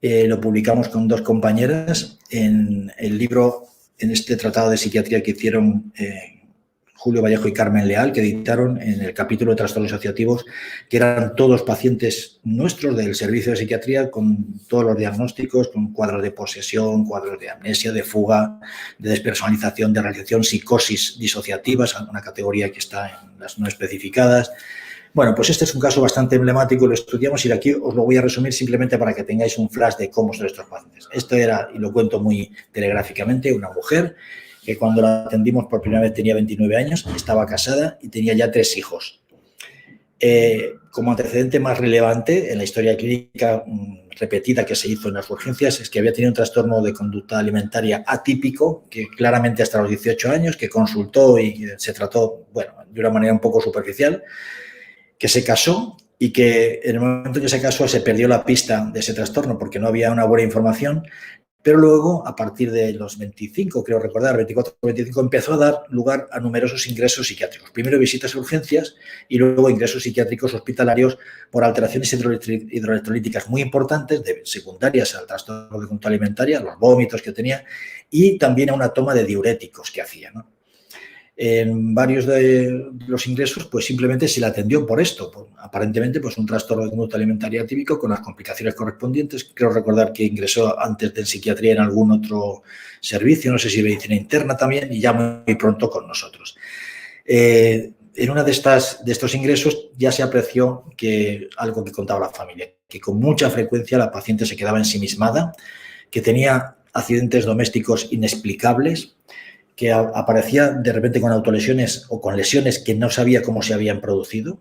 lo publicamos con 2 compañeras en el libro, en este tratado de psiquiatría que hicieron Julio Vallejo y Carmen Leal, que editaron en el capítulo de trastornos asociativos, que eran todos pacientes nuestros del servicio de psiquiatría con todos los diagnósticos, con cuadros de posesión, cuadros de amnesia, de fuga, de despersonalización, de realización, psicosis disociativas, una categoría que está en las no especificadas. Bueno, pues este es un caso bastante emblemático, lo estudiamos y aquí os lo voy a resumir simplemente para que tengáis un flash de cómo son estos pacientes. Esto era, y lo cuento muy telegráficamente, una mujer que cuando la atendimos por primera vez tenía 29 años, estaba casada y tenía ya 3 hijos. Como antecedente más relevante en la historia clínica repetida que se hizo en las urgencias es que había tenido un trastorno de conducta alimentaria atípico, que claramente hasta los 18 años, que consultó y se trató, bueno, de una manera un poco superficial, que se casó y que en el momento en que se casó se perdió la pista de ese trastorno porque no había una buena información. Pero luego, a partir de los 25, creo recordar, 24 o 25, empezó a dar lugar a numerosos ingresos psiquiátricos. Primero visitas a urgencias y luego ingresos psiquiátricos hospitalarios por alteraciones hidroelectrolíticas muy importantes, secundarias al trastorno de conducta alimentaria, los vómitos que tenía, y también a una toma de diuréticos que hacía, ¿no? En varios de los ingresos, pues simplemente se le atendió por esto, aparentemente pues un trastorno de conducta alimentaria típico con las complicaciones correspondientes. Creo recordar que ingresó antes de psiquiatría en algún otro servicio, no sé si medicina interna también, y ya muy pronto con nosotros. En una de estos ingresos ya se apreció que algo que contaba la familia, que con mucha frecuencia la paciente se quedaba ensimismada, que tenía accidentes domésticos inexplicables, que aparecía de repente con autolesiones o con lesiones que no sabía cómo se habían producido.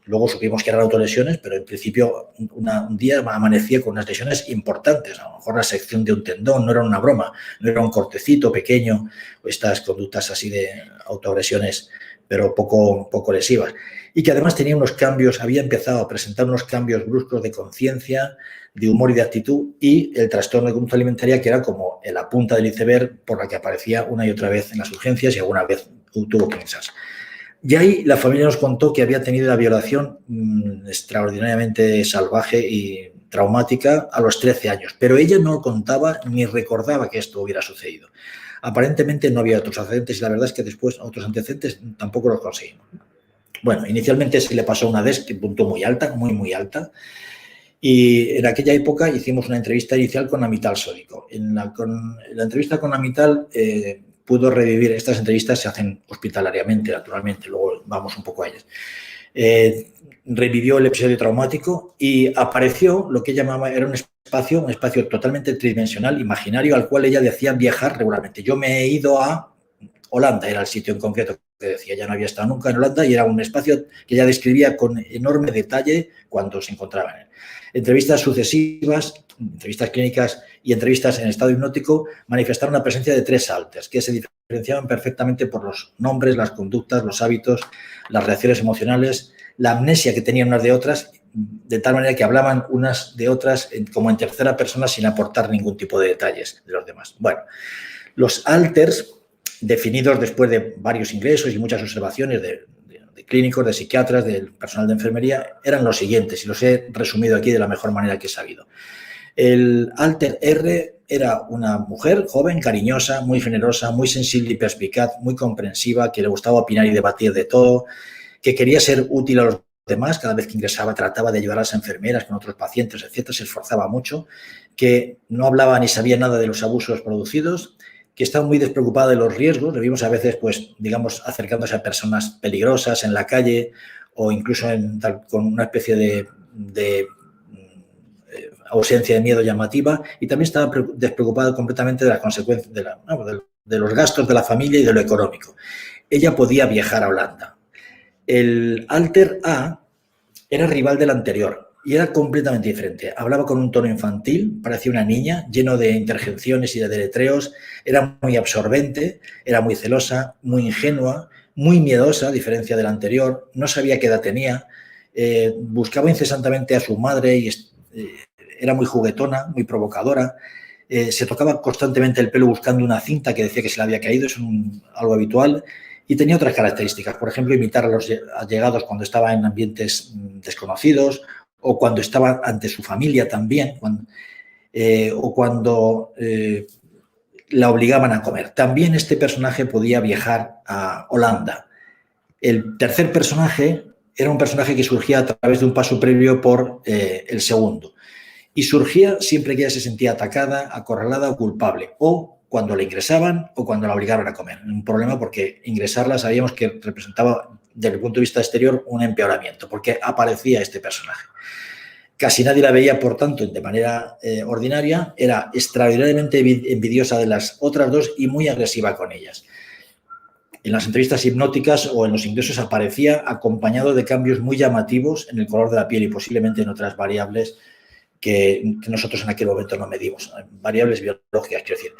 Luego supimos que eran autolesiones, pero en principio un día amanecía con unas lesiones importantes. A lo mejor la sección de un tendón, no era una broma, no era un cortecito pequeño, o estas conductas así de autoagresiones, pero poco lesivas. Y que además tenía unos cambios, había empezado a presentar unos cambios bruscos de conciencia, de humor y de actitud, y el trastorno de conducta alimentaria, que era como la punta del iceberg por la que aparecía una y otra vez en las urgencias y alguna vez tuvo que pensarse. Y ahí la familia nos contó que había tenido una violación extraordinariamente salvaje y traumática a los 13 años, pero ella no contaba ni recordaba que esto hubiera sucedido. Aparentemente no había otros antecedentes y la verdad es que después otros antecedentes tampoco los conseguimos. Bueno, inicialmente se le pasó una DES que puntó muy alta, muy alta, y en aquella época hicimos una entrevista inicial con Amital Sódico. En la entrevista con Amital pudo revivir, estas entrevistas se hacen hospitalariamente, naturalmente, luego vamos un poco a ellas. Revivió el episodio traumático y apareció lo que ella llamaba, era un espacio totalmente tridimensional, imaginario, al cual ella decía viajar regularmente. Yo me he ido a Holanda, era el sitio en concreto que decía. Ya no había estado nunca en Holanda y era un espacio que ella describía con enorme detalle cuando se encontraba en él. Entrevistas sucesivas, entrevistas clínicas y entrevistas en estado hipnótico manifestaron la presencia de 3 alters que se diferenciaban perfectamente por los nombres, las conductas, los hábitos, las reacciones emocionales, la amnesia que tenían unas de otras, de tal manera que hablaban unas de otras como en tercera persona sin aportar ningún tipo de detalles de los demás. Bueno, los alters, definidos después de varios ingresos y muchas observaciones de clínicos, de psiquiatras, del personal de enfermería, eran los siguientes y los he resumido aquí de la mejor manera que he sabido. El alter R era una mujer joven, cariñosa, muy generosa, muy sensible y perspicaz, muy comprensiva, que le gustaba opinar y debatir de todo, que quería ser útil a los demás, cada vez que ingresaba trataba de ayudar a las enfermeras con otros pacientes, etcétera, se esforzaba mucho, que no hablaba ni sabía nada de los abusos producidos, que estaba muy despreocupada de los riesgos. Le vimos a veces, pues, digamos, acercándose a personas peligrosas en la calle o incluso con una especie de ausencia de miedo llamativa, y también estaba despreocupada completamente de las consecuencias de los gastos de la familia y de lo económico. Ella podía viajar a Holanda. El alter A era rival del anterior y era completamente diferente. Hablaba con un tono infantil, parecía una niña, lleno de interjecciones y de deletreos, era muy absorbente, era muy celosa, muy ingenua, muy miedosa, a diferencia del anterior, no sabía qué edad tenía, buscaba incesantemente a su madre y era muy juguetona, muy provocadora, se tocaba constantemente el pelo buscando una cinta que decía que se le había caído, es algo habitual, y tenía otras características, por ejemplo, imitar a los allegados cuando estaba en ambientes desconocidos o cuando estaba ante su familia también, o cuando la obligaban a comer. También este personaje podía viajar a Holanda. El tercer personaje era un personaje que surgía a través de un paso previo por el segundo. Y surgía siempre que ella se sentía atacada, acorralada o culpable, o cuando la ingresaban o cuando la obligaron a comer. Un problema porque ingresarla sabíamos que representaba, desde el punto de vista exterior, un empeoramiento, porque aparecía este personaje. Casi nadie la veía, por tanto, de manera ordinaria, era extraordinariamente envidiosa de las otras dos y muy agresiva con ellas. En las entrevistas hipnóticas o en los ingresos aparecía acompañado de cambios muy llamativos en el color de la piel y posiblemente en otras variables que nosotros en aquel momento no medimos, variables biológicas, quiero decir.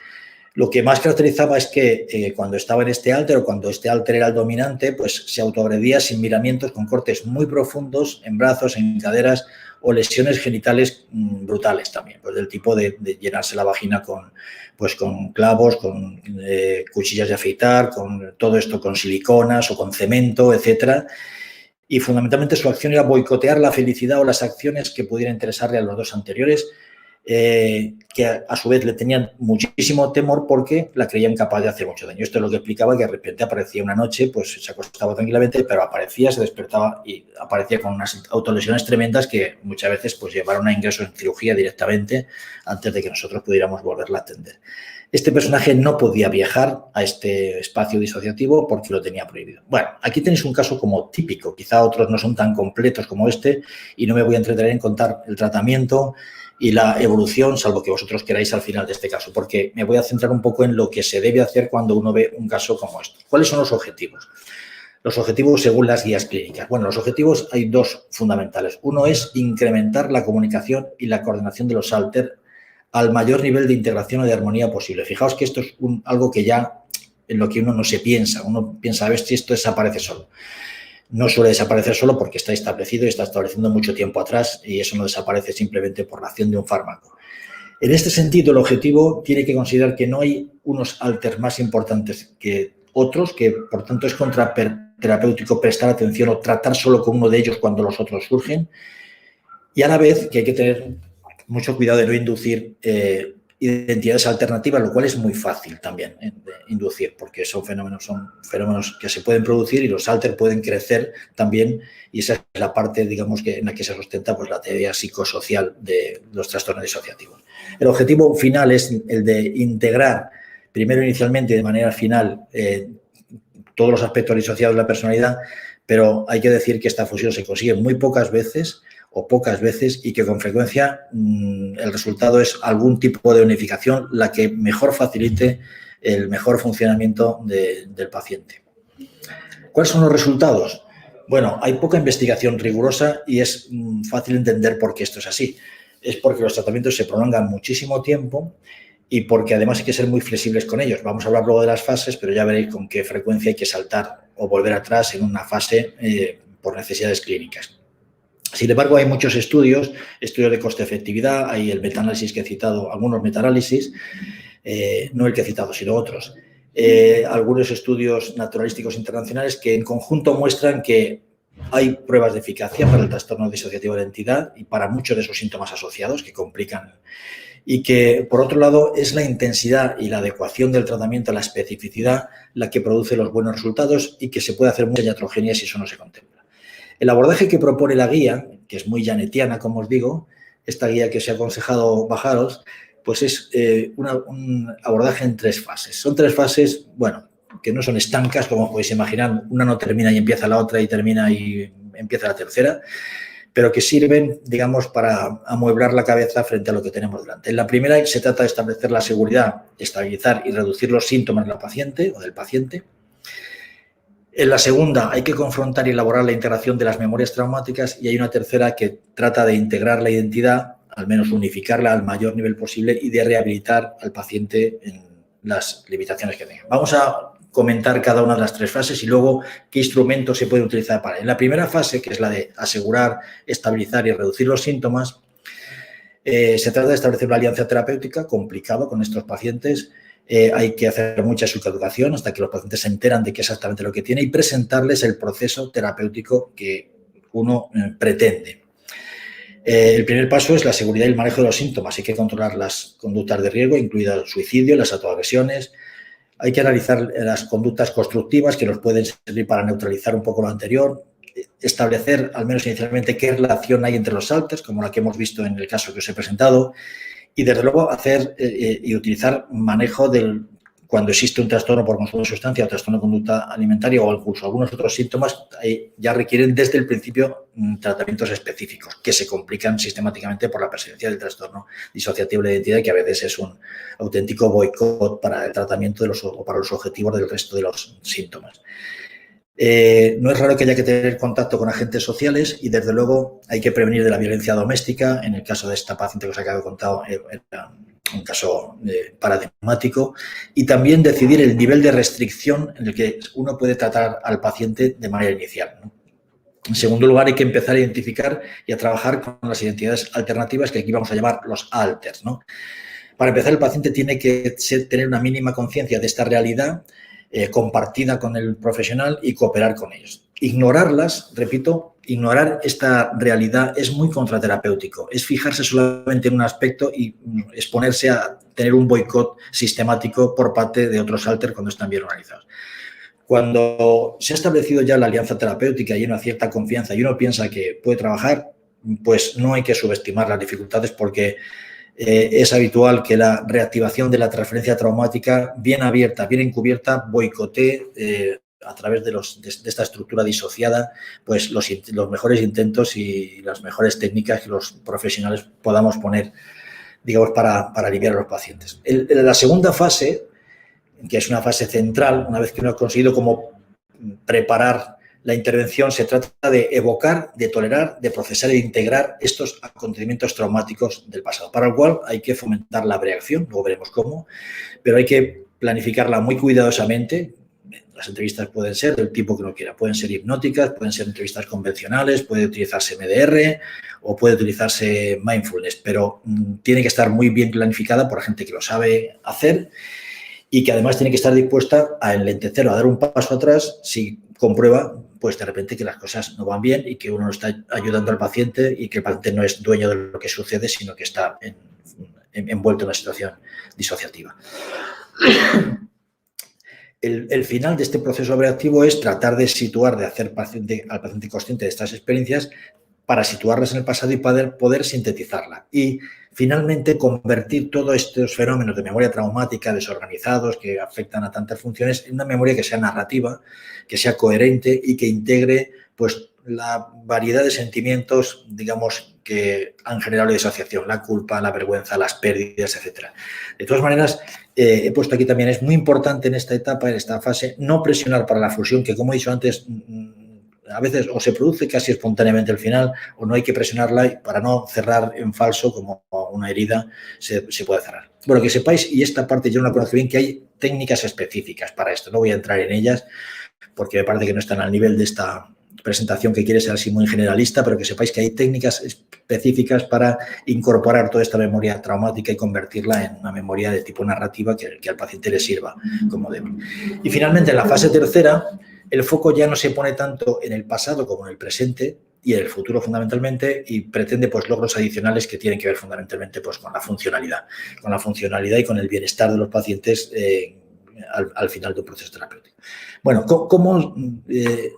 Lo que más caracterizaba es que cuando estaba en este alter o cuando este alter era el dominante, pues se autoagredía sin miramientos, con cortes muy profundos en brazos, en caderas o lesiones genitales brutales también, pues del tipo de llenarse la vagina con clavos, con cuchillas de afeitar, con todo esto con siliconas o con cemento, etcétera. Y fundamentalmente su acción era boicotear la felicidad o las acciones que pudieran interesarle a los dos anteriores, que a su vez le tenían muchísimo temor porque la creían capaz de hacer mucho daño. Esto es lo que explicaba, que de repente aparecía una noche, pues se acostaba tranquilamente, pero aparecía, se despertaba y aparecía con unas autolesiones tremendas que muchas veces pues llevaron a ingresos en cirugía directamente antes de que nosotros pudiéramos volverla a atender. Este personaje no podía viajar a este espacio disociativo porque lo tenía prohibido. Bueno, aquí tenéis un caso como típico. Quizá otros no son tan completos como este y no me voy a entretener en contar el tratamiento y la evolución, salvo que vosotros queráis al final de este caso, porque me voy a centrar un poco en lo que se debe hacer cuando uno ve un caso como este. ¿Cuáles son los objetivos? Los objetivos según las guías clínicas. Bueno, los objetivos hay dos fundamentales. Uno es incrementar la comunicación y la coordinación de los alter al mayor nivel de integración o de armonía posible. Fijaos que esto es algo que ya en lo que uno no se piensa. Uno piensa, a ver si esto desaparece solo. No suele desaparecer solo porque está establecido y está estableciendo mucho tiempo atrás y eso no desaparece simplemente por la acción de un fármaco. En este sentido, el objetivo tiene que considerar que no hay unos alters más importantes que otros, que por tanto es contraterapéutico prestar atención o tratar solo con uno de ellos cuando los otros surgen, y a la vez que hay que tener mucho cuidado de no inducir identidades alternativas, lo cual es muy fácil también de inducir, porque son fenómenos que se pueden producir y los alter pueden crecer también, y esa es la parte, digamos, en la que se sustenta pues, la teoría psicosocial de los trastornos disociativos. El objetivo final es el de integrar, primero inicialmente y de manera final, todos los aspectos disociados de la personalidad, pero hay que decir que esta fusión se consigue muy pocas veces y que con frecuencia el resultado es algún tipo de unificación, la que mejor facilite el mejor funcionamiento del paciente. ¿Cuáles son los resultados? Bueno, hay poca investigación rigurosa y es fácil entender por qué esto es así. Es porque los tratamientos se prolongan muchísimo tiempo y porque además hay que ser muy flexibles con ellos. Vamos a hablar luego de las fases, pero ya veréis con qué frecuencia hay que saltar o volver atrás en una fase por necesidades clínicas. Sin embargo, hay muchos estudios de coste-efectividad, hay el metaanálisis que he citado, algunos metaanálisis, no el que he citado, sino otros. Algunos estudios naturalísticos internacionales que en conjunto muestran que hay pruebas de eficacia para el trastorno disociativo de identidad y para muchos de esos síntomas asociados que complican. Y que, por otro lado, es la intensidad y la adecuación del tratamiento a la especificidad la que produce los buenos resultados y que se puede hacer mucha iatrogenia si eso no se contempla. El abordaje que propone la guía, que es muy janetiana, como os digo, esta guía que os he aconsejado bajaros, pues es un abordaje en 3 fases. Son 3 fases, bueno, que no son estancas, como podéis imaginar, una no termina y empieza la otra y termina y empieza la tercera, pero que sirven, digamos, para amueblar la cabeza frente a lo que tenemos delante. En la primera se trata de establecer la seguridad, estabilizar y reducir los síntomas de la paciente o del paciente. En la segunda hay que confrontar y elaborar la integración de las memorias traumáticas y hay una tercera que trata de integrar la identidad, al menos unificarla al mayor nivel posible y de rehabilitar al paciente en las limitaciones que tenga. Vamos a comentar cada una de las 3 fases y luego qué instrumentos se pueden utilizar para. En la primera fase, que es la de asegurar, estabilizar y reducir los síntomas, se trata de establecer una alianza terapéutica, complicado con estos pacientes. Hay que hacer mucha psicoeducación hasta que los pacientes se enteran de qué es exactamente lo que tiene y presentarles el proceso terapéutico que uno pretende. El primer paso es la seguridad y el manejo de los síntomas. Hay que controlar las conductas de riesgo, incluido el suicidio, las autoagresiones. Hay que analizar las conductas constructivas que nos pueden servir para neutralizar un poco lo anterior, establecer, al menos inicialmente, qué relación hay entre los alters, como la que hemos visto en el caso que os he presentado, y desde luego hacer y utilizar manejo del cuando existe un trastorno por consumo de sustancia o trastorno de conducta alimentaria o incluso algunos otros síntomas, ya requieren desde el principio tratamientos específicos que se complican sistemáticamente por la presencia del trastorno disociativo de identidad, que a veces es un auténtico boicot para el tratamiento o para los objetivos del resto de los síntomas. No es raro que haya que tener contacto con agentes sociales y, desde luego, hay que prevenir de la violencia doméstica. En el caso de esta paciente que os acabo de contar, era un caso paradigmático. Y también decidir el nivel de restricción en el que uno puede tratar al paciente de manera inicial, ¿no? En segundo lugar, hay que empezar a identificar y a trabajar con las identidades alternativas que aquí vamos a llamar los alters, ¿no? Para empezar, el paciente tiene que tener una mínima conciencia de esta realidad compartida con el profesional y cooperar con ellos. Ignorarlas, repito, ignorar esta realidad es muy contraterapéutico. Es fijarse solamente en un aspecto y exponerse a tener un boicot sistemático por parte de otros alters cuando están bien organizados. Cuando se ha establecido ya la alianza terapéutica y hay una cierta confianza y uno piensa que puede trabajar, pues no hay que subestimar las dificultades porque es habitual que la reactivación de la transferencia traumática, bien abierta, bien encubierta, boicotee a través de esta estructura disociada, pues los mejores intentos y las mejores técnicas que los profesionales podamos poner, digamos, para aliviar a los pacientes. La segunda fase, que es una fase central, una vez que uno ha conseguido como preparar la intervención, se trata de evocar, de tolerar, de procesar e de integrar estos acontecimientos traumáticos del pasado, para lo cual hay que fomentar la reacción, luego veremos cómo, pero hay que planificarla muy cuidadosamente. Las entrevistas pueden ser del tipo que uno quiera, pueden ser hipnóticas, pueden ser entrevistas convencionales, puede utilizarse MDR o puede utilizarse mindfulness, pero tiene que estar muy bien planificada por gente que lo sabe hacer y que además tiene que estar dispuesta a enlentecer o a dar un paso atrás si comprueba, pues de repente que las cosas no van bien y que uno está ayudando al paciente y que el paciente no es dueño de lo que sucede, sino que está envuelto en una situación disociativa. El final de este proceso reactivo es tratar de situar, de hacer al paciente consciente de estas experiencias para situarlas en el pasado y poder sintetizarla. Y finalmente convertir todos estos fenómenos de memoria traumática desorganizados que afectan a tantas funciones en una memoria que sea narrativa, que sea coherente y que integre pues la variedad de sentimientos, digamos, que han generado la disociación, la culpa, la vergüenza, las pérdidas, etcétera. De todas maneras, he puesto aquí también, es muy importante en esta etapa, en esta fase, no presionar para la fusión, que como he dicho antes, a veces o se produce casi espontáneamente al final o no hay que presionarla para no cerrar en falso como una herida se puede cerrar. Bueno, que sepáis, y esta parte yo no la conozco bien, que hay técnicas específicas para esto. No voy a entrar en ellas porque me parece que no están al nivel de esta presentación que quiere ser así muy generalista, pero que sepáis que hay técnicas específicas para incorporar toda esta memoria traumática y convertirla en una memoria de tipo narrativa que al paciente le sirva como debe. Y finalmente, en la fase tercera, el foco ya no se pone tanto en el pasado como en el presente y en el futuro fundamentalmente y pretende pues logros adicionales que tienen que ver fundamentalmente pues con la funcionalidad y con el bienestar de los pacientes al final de un proceso terapéutico. Bueno, ¿cómo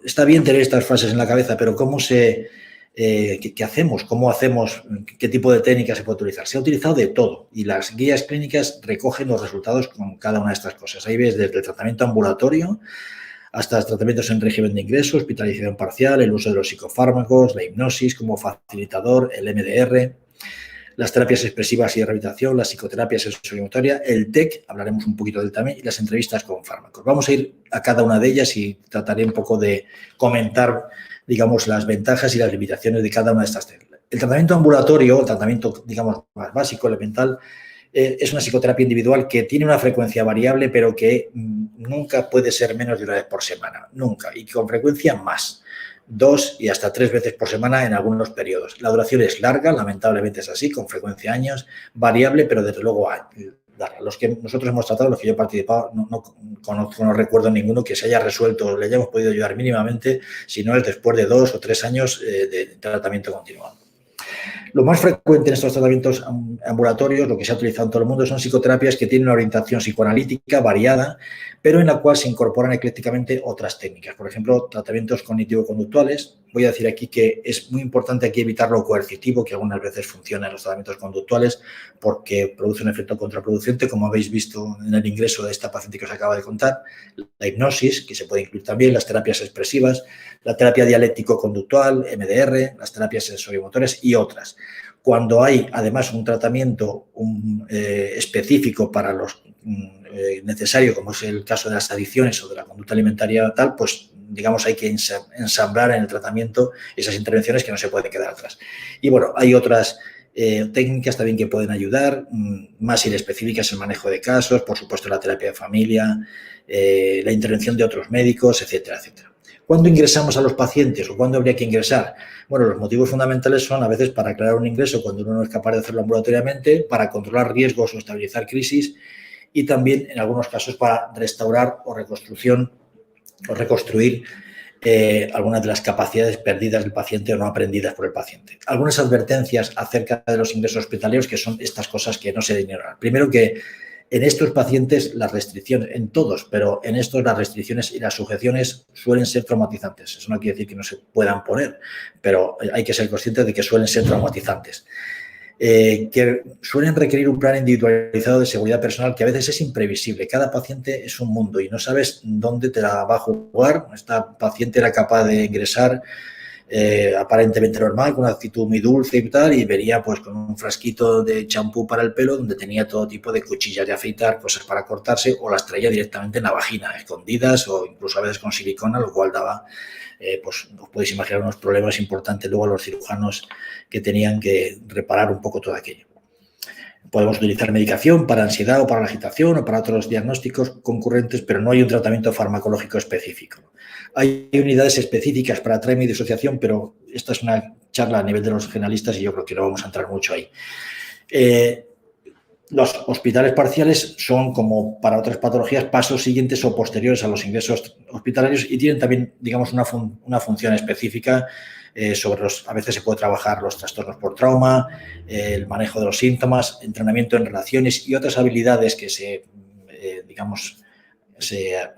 está bien tener estas fases en la cabeza, pero cómo ¿qué hacemos? ¿Cómo hacemos? ¿Qué tipo de técnica se puede utilizar? Se ha utilizado de todo y las guías clínicas recogen los resultados con cada una de estas cosas. Ahí ves desde el tratamiento ambulatorio hasta tratamientos en régimen de ingreso, hospitalización parcial, el uso de los psicofármacos, la hipnosis como facilitador, el MDR, las terapias expresivas y de rehabilitación, la psicoterapia sensorimotoria, el TEC, hablaremos un poquito del también, y las entrevistas con fármacos. Vamos a ir a cada una de ellas y trataré un poco de comentar, digamos, las ventajas y las limitaciones de cada una de estas técnicas. El tratamiento ambulatorio, el tratamiento, digamos, más básico, elemental, es una psicoterapia individual que tiene una frecuencia variable, pero que nunca puede ser menos de una vez por semana, nunca, y con frecuencia más, 2 y hasta 3 veces por semana en algunos periodos. La duración es larga, lamentablemente es así, con frecuencia años, variable, pero desde luego los que nosotros hemos tratado, los que yo he participado, no conozco, no recuerdo ninguno que se haya resuelto, le hayamos podido ayudar mínimamente, si no es después de 2 o 3 años de tratamiento continuado. Lo más frecuente en estos tratamientos ambulatorios, lo que se ha utilizado en todo el mundo, son psicoterapias que tienen una orientación psicoanalítica variada, pero en la cual se incorporan eclécticamente otras técnicas. Por ejemplo, tratamientos cognitivo-conductuales. Voy a decir aquí que es muy importante aquí evitar lo coercitivo, que algunas veces funciona en los tratamientos conductuales porque produce un efecto contraproducente, como habéis visto en el ingreso de esta paciente que os acabo de contar. La hipnosis, que se puede incluir también, las terapias expresivas, la terapia dialéctico-conductual, MDR, las terapias sensorimotoras y otras. Cuando hay, además, un tratamiento específico para los necesario, como es el caso de las adicciones o de la conducta alimentaria tal, pues, digamos, hay que ensamblar en el tratamiento esas intervenciones que no se pueden quedar atrás. Y, bueno, hay otras técnicas también que pueden ayudar, más inespecíficas, el manejo de casos, por supuesto, la terapia de familia, la intervención de otros médicos, etcétera, etcétera. ¿Cuándo ingresamos a los pacientes o cuándo habría que ingresar? Bueno, los motivos fundamentales son a veces para aclarar un ingreso cuando uno no es capaz de hacerlo ambulatoriamente, para controlar riesgos o estabilizar crisis y también en algunos casos para restaurar o reconstruir algunas de las capacidades perdidas del paciente o no aprendidas por el paciente. Algunas advertencias acerca de los ingresos hospitalarios que son estas cosas que no se deben ignorar. Primero que en estos pacientes las restricciones, en todos, pero en estos las restricciones y las sujeciones suelen ser traumatizantes. Eso no quiere decir que no se puedan poner, pero hay que ser conscientes de que suelen ser traumatizantes. Que suelen requerir un plan individualizado de seguridad personal que a veces es imprevisible. Cada paciente es un mundo y no sabes dónde te la va a jugar. Esta paciente era capaz de ingresar aparentemente normal, con una actitud muy dulce y tal, y venía pues con un frasquito de champú para el pelo donde tenía todo tipo de cuchillas de afeitar, cosas para cortarse, o las traía directamente en la vagina, escondidas o incluso a veces con silicona, lo cual daba, pues os podéis imaginar unos problemas importantes luego a los cirujanos que tenían que reparar un poco todo aquello. Podemos utilizar medicación para ansiedad o para la agitación o para otros diagnósticos concurrentes, pero no hay un tratamiento farmacológico específico. Hay unidades específicas para trauma y disociación, pero esta es una charla a nivel de los generalistas y yo creo que no vamos a entrar mucho ahí. Los hospitales parciales son, como para otras patologías, pasos siguientes o posteriores a los ingresos hospitalarios y tienen también, digamos, una función específica sobre a veces se puede trabajar los trastornos por trauma, el manejo de los síntomas, entrenamiento en relaciones y otras habilidades que se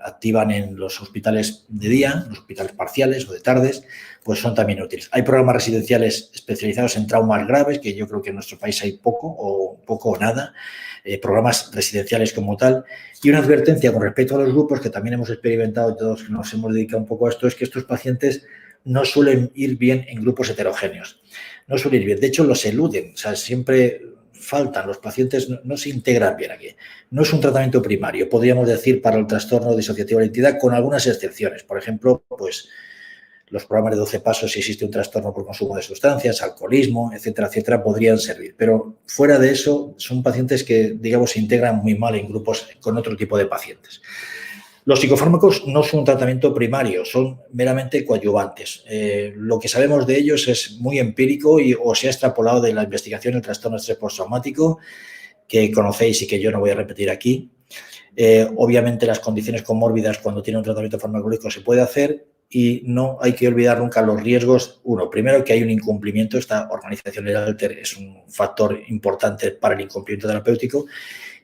activan en los hospitales de día, los hospitales parciales o de tardes, pues son también útiles. Hay programas residenciales especializados en traumas graves, que yo creo que en nuestro país hay poco o nada, programas residenciales como tal. Y una advertencia con respecto a los grupos que también hemos experimentado, todos nos hemos dedicado un poco a esto, es que estos pacientes no suelen ir bien en grupos heterogéneos. No suelen ir bien. De hecho, los eluden. O sea, siempre faltan. Los pacientes no se integran bien aquí. No es un tratamiento primario, podríamos decir, para el trastorno disociativo de la identidad, con algunas excepciones. Por ejemplo, pues los programas de 12 pasos, si existe un trastorno por consumo de sustancias, alcoholismo, etcétera, etcétera, podrían servir. Pero fuera de eso, son pacientes que, digamos, se integran muy mal en grupos con otro tipo de pacientes. Los psicofármacos no son un tratamiento primario, son meramente coadyuvantes. Lo que sabemos de ellos es muy empírico o se ha extrapolado de la investigación del trastorno de estrés postraumático, que conocéis y que yo no voy a repetir aquí. Obviamente, las condiciones comórbidas cuando tiene un tratamiento farmacológico se puede hacer y no hay que olvidar nunca los riesgos. Uno, primero, que hay un incumplimiento. Esta organización del alter es un factor importante para el incumplimiento terapéutico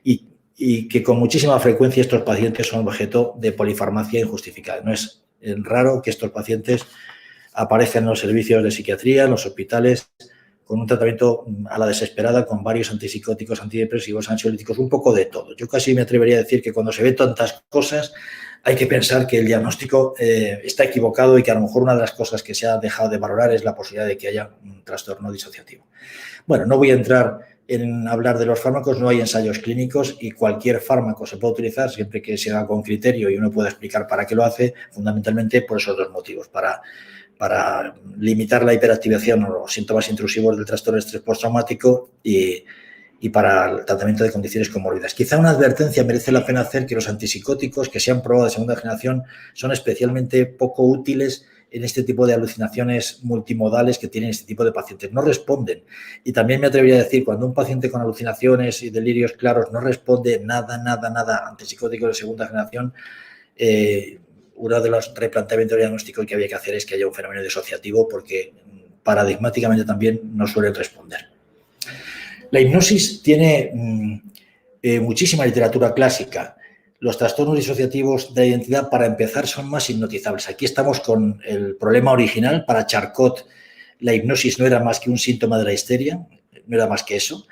y que con muchísima frecuencia estos pacientes son objeto de polifarmacia injustificada. No es raro que estos pacientes aparezcan en los servicios de psiquiatría, en los hospitales, con un tratamiento a la desesperada, con varios antipsicóticos, antidepresivos, ansiolíticos, un poco de todo. Yo casi me atrevería a decir que cuando se ve tantas cosas hay que pensar que el diagnóstico está equivocado y que a lo mejor una de las cosas que se ha dejado de valorar es la posibilidad de que haya un trastorno disociativo. Bueno, no voy a entrar en hablar de los fármacos, no hay ensayos clínicos y cualquier fármaco se puede utilizar siempre que se haga con criterio y uno pueda explicar para qué lo hace, fundamentalmente por esos dos motivos, para limitar la hiperactivación o los síntomas intrusivos del trastorno de estrés postraumático y para el tratamiento de condiciones comórbidas. Quizá una advertencia merece la pena hacer que los antipsicóticos que se han probado de segunda generación son especialmente poco útiles en este tipo de alucinaciones multimodales que tienen este tipo de pacientes. No responden. Y también me atrevería a decir, cuando un paciente con alucinaciones y delirios claros no responde nada antipsicótico de segunda generación, uno de los replanteamientos diagnósticos que había que hacer es que haya un fenómeno disociativo porque paradigmáticamente también no suelen responder. La hipnosis tiene muchísima literatura clásica. Los trastornos disociativos de la identidad, para empezar, son más hipnotizables. Aquí estamos con el problema original. Para Charcot, la hipnosis no era más que un síntoma de la histeria, no era más que eso.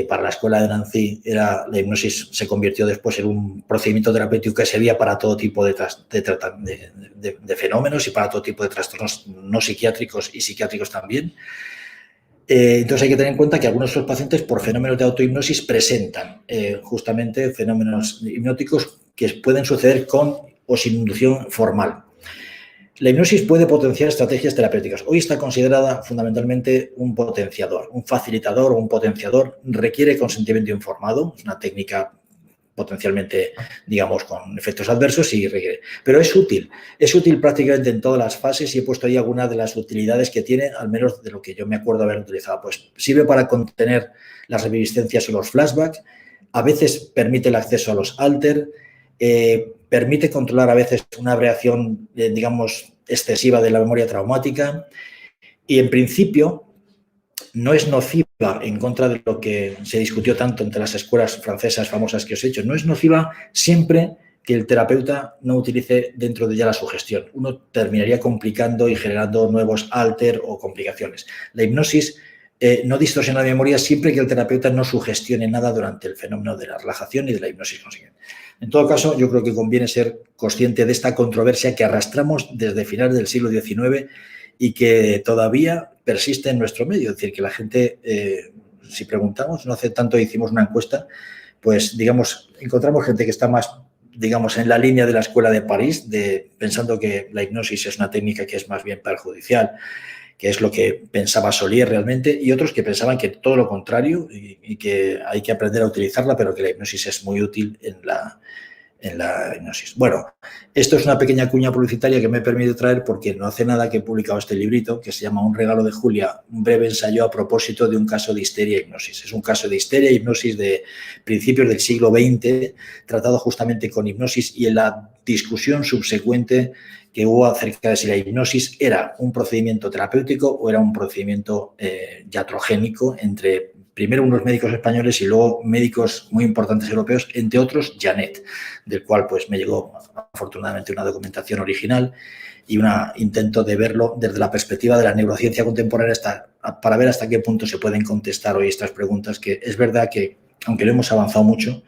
Para la escuela de Nancy, la hipnosis se convirtió después en un procedimiento terapéutico que servía para todo tipo de fenómenos y para todo tipo de trastornos no psiquiátricos y psiquiátricos también. Entonces hay que tener en cuenta que algunos de los pacientes por fenómenos de autohipnosis presentan justamente fenómenos hipnóticos que pueden suceder con o sin inducción formal. La hipnosis puede potenciar estrategias terapéuticas. Hoy está considerada fundamentalmente un potenciador, un facilitador o un potenciador. Requiere consentimiento informado, es una técnica potencialmente, digamos, con efectos adversos y requiere. Pero es útil prácticamente en todas las fases y he puesto ahí algunas de las utilidades que tiene, al menos de lo que yo me acuerdo haber utilizado. Pues sirve para contener las reminiscencias o los flashbacks, a veces permite el acceso a los alter, permite controlar a veces una abreación, digamos, excesiva de la memoria traumática y, en principio, no es nociva, en contra de lo que se discutió tanto entre las escuelas francesas famosas que os he hecho, no es nociva siempre que el terapeuta no utilice dentro de ella la sugestión. Uno terminaría complicando y generando nuevos alter o complicaciones. La hipnosis no distorsiona la memoria siempre que el terapeuta no sugestione nada durante el fenómeno de la relajación y de la hipnosis consiguiente. En todo caso, yo creo que conviene ser consciente de esta controversia que arrastramos desde finales del siglo XIX y que todavía persiste en nuestro medio. Es decir, que la gente, si preguntamos, no hace tanto hicimos una encuesta, pues, digamos, encontramos gente que está más, digamos, en la línea de la escuela de París, pensando que la hipnosis es una técnica que es más bien perjudicial, que es lo que pensaba Solier realmente, y otros que pensaban que todo lo contrario y que hay que aprender a utilizarla, pero que la hipnosis es muy útil en la hipnosis. Bueno, esto es una pequeña cuña publicitaria que me he permitido traer porque no hace nada que he publicado este librito que se llama Un regalo de Julia, un breve ensayo a propósito de un caso de histeria e hipnosis. Es un caso de histeria e hipnosis de principios del siglo XX, tratado justamente con hipnosis y en la discusión subsecuente que hubo acerca de si la hipnosis era un procedimiento terapéutico o era un procedimiento iatrogénico entre primero unos médicos españoles y luego médicos muy importantes europeos, entre otros Janet, del cual pues me llegó afortunadamente una documentación original y un intento de verlo desde la perspectiva de la neurociencia contemporánea para ver hasta qué punto se pueden contestar hoy estas preguntas, que es verdad que, aunque lo hemos avanzado mucho,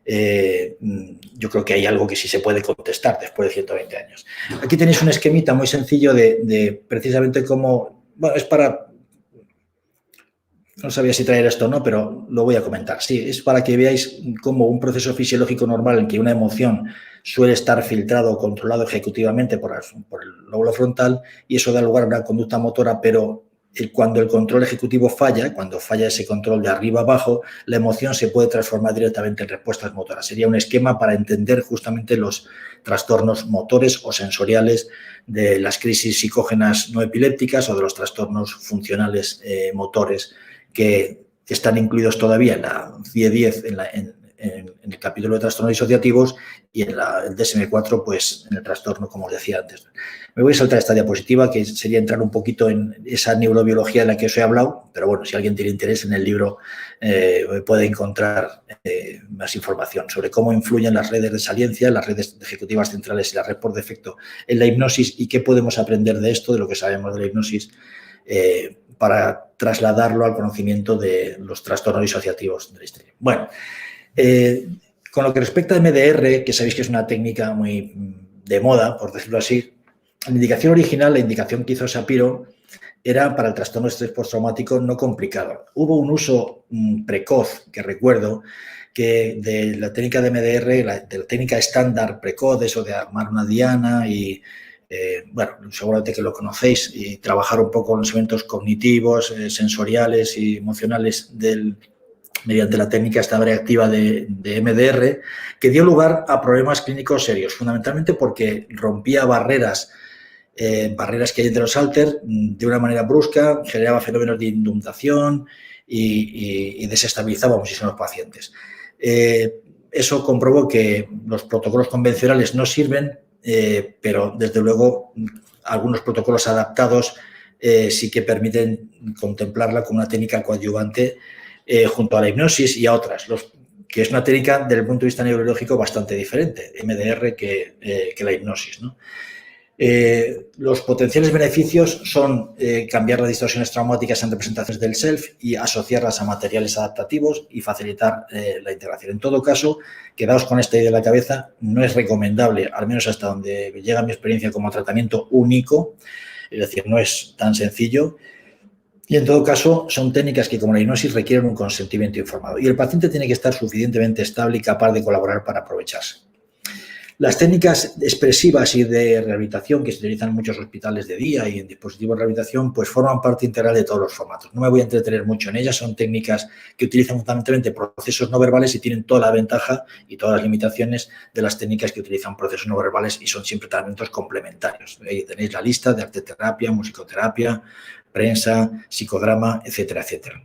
yo creo que hay algo que sí se puede contestar después de 120 años. Aquí tenéis un esquemita muy sencillo de precisamente cómo, bueno, es para, no sabía si traer esto o no, pero lo voy a comentar. Sí, es para que veáis cómo un proceso fisiológico normal en que una emoción suele estar filtrado o controlado ejecutivamente por el lóbulo frontal y eso da lugar a una conducta motora, pero cuando el control ejecutivo falla, cuando falla ese control de arriba abajo, la emoción se puede transformar directamente en respuestas motoras. Sería un esquema para entender justamente los trastornos motores o sensoriales de las crisis psicógenas no epilépticas o de los trastornos funcionales motores que están incluidos todavía en la CIE-10 en el capítulo de trastornos disociativos y en el DSM-4 pues en el trastorno, como os decía antes. Me voy a saltar esta diapositiva, que sería entrar un poquito en esa neurobiología de la que os he hablado, pero bueno, si alguien tiene interés en el libro puede encontrar más información sobre cómo influyen las redes de saliencia, las redes ejecutivas centrales y la red por defecto en la hipnosis y qué podemos aprender de esto, de lo que sabemos de la hipnosis, para trasladarlo al conocimiento de los trastornos disociativos de la histeria. Bueno, con lo que respecta a MDR, que sabéis que es una técnica muy de moda, por decirlo así, la indicación original, la indicación que hizo Shapiro, era para el trastorno de estrés postraumático no complicado. Hubo un uso precoz, que recuerdo, que de la técnica de MDR, de la técnica estándar precoz, eso de armar una diana y bueno, seguramente que lo conocéis, y trabajar un poco los elementos cognitivos, sensoriales y emocionales mediante la técnica esta reactiva de MDR, que dio lugar a problemas clínicos serios, fundamentalmente porque rompía barreras que hay entre los halter de una manera brusca, generaba fenómenos de inundación y desestabilizaba muchísimo a los pacientes. Eso comprobó que los protocolos convencionales no sirven, pero desde luego algunos protocolos adaptados sí que permiten contemplarla como una técnica coadyuvante junto a la hipnosis y a otras, que es una técnica desde el punto de vista neurológico bastante diferente, MDR, que la hipnosis, ¿no? Los potenciales beneficios son cambiar las distorsiones traumáticas en representaciones del self y asociarlas a materiales adaptativos y facilitar la integración. En todo caso, quedaos con esta idea en la cabeza, no es recomendable, al menos hasta donde llega mi experiencia, como tratamiento único, es decir, no es tan sencillo. Y en todo caso, son técnicas que, como la hipnosis, requieren un consentimiento informado. Y el paciente tiene que estar suficientemente estable y capaz de colaborar para aprovecharse. Las técnicas expresivas y de rehabilitación que se utilizan en muchos hospitales de día y en dispositivos de rehabilitación, pues forman parte integral de todos los formatos. No me voy a entretener mucho en ellas, son técnicas que utilizan fundamentalmente procesos no verbales y tienen toda la ventaja y todas las limitaciones de las técnicas que utilizan procesos no verbales y son siempre tratamientos complementarios. Ahí tenéis la lista de arteterapia, musicoterapia, prensa, psicodrama, etcétera, etcétera.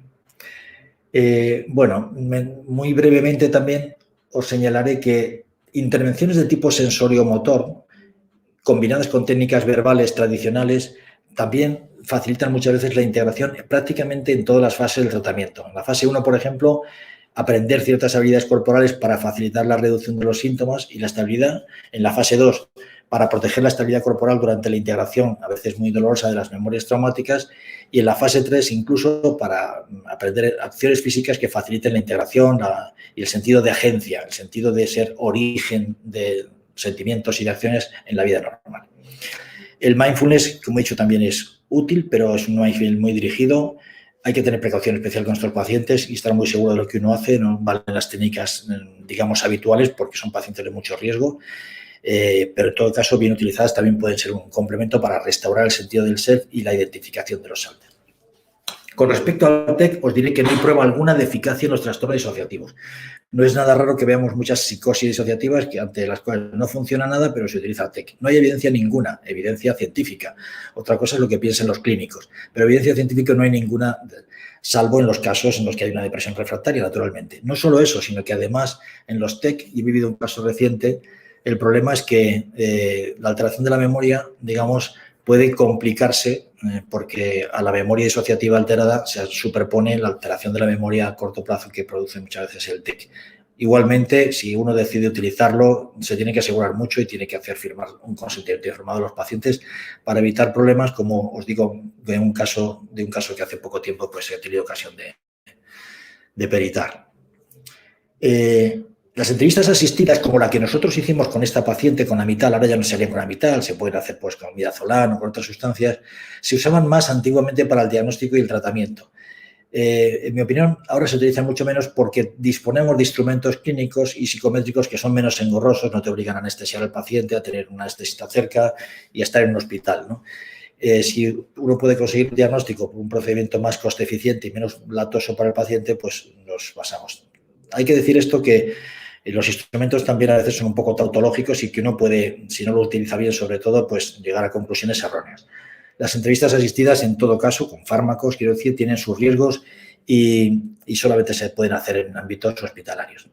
Bueno, muy brevemente también os señalaré que intervenciones de tipo sensorio-motor, combinadas con técnicas verbales tradicionales, también facilitan muchas veces la integración prácticamente en todas las fases del tratamiento. En la fase 1, por ejemplo, aprender ciertas habilidades corporales para facilitar la reducción de los síntomas y la estabilidad. En la fase 2, para proteger la estabilidad corporal durante la integración, a veces muy dolorosa, de las memorias traumáticas. Y en la fase 3, incluso para aprender acciones físicas que faciliten la integración y el sentido de agencia, el sentido de ser origen de sentimientos y de acciones en la vida normal. El mindfulness, como he dicho, también es útil, pero es un mindfulness muy dirigido. Hay que tener precaución especial con nuestros pacientes y estar muy seguro de lo que uno hace. No valen las técnicas, digamos, habituales porque son pacientes de mucho riesgo. Pero en todo caso, bien utilizadas, también pueden ser un complemento para restaurar el sentido del self y la identificación de los halter. Con respecto al TEC, os diré que no hay prueba alguna de eficacia en los trastornos disociativos. No es nada raro que veamos muchas psicosis disociativas ante las cuales no funciona nada, pero se utiliza el TEC. No hay evidencia ninguna, evidencia científica. Otra cosa es lo que piensen los clínicos, pero evidencia científica no hay ninguna, salvo en los casos en los que hay una depresión refractaria, naturalmente. No solo eso, sino que además en los TEC, y he vivido un caso reciente, el problema es que la alteración de la memoria, digamos, puede complicarse porque a la memoria disociativa alterada se superpone la alteración de la memoria a corto plazo que produce muchas veces el TEC. Igualmente, si uno decide utilizarlo, se tiene que asegurar mucho y tiene que hacer firmar un consentimiento informado a los pacientes para evitar problemas, como os digo, de un caso que hace poco tiempo pues he tenido ocasión de peritar. Las entrevistas asistidas, como la que nosotros hicimos con esta paciente, con Amital, ahora ya no se harían con Amital, se pueden hacer pues con midazolam o con otras sustancias, se usaban más antiguamente para el diagnóstico y el tratamiento. En mi opinión, ahora se utilizan mucho menos porque disponemos de instrumentos clínicos y psicométricos que son menos engorrosos, no te obligan a anestesiar al paciente, a tener un anestesista cerca y a estar en un hospital, ¿no? Si uno puede conseguir un diagnóstico por un procedimiento más coste eficiente y menos latoso para el paciente, pues nos basamos. Hay que decir esto que los instrumentos también a veces son un poco tautológicos y que uno puede, si no lo utiliza bien sobre todo, pues llegar a conclusiones erróneas. Las entrevistas asistidas, en todo caso, con fármacos, quiero decir, tienen sus riesgos y solamente se pueden hacer en ámbitos hospitalarios.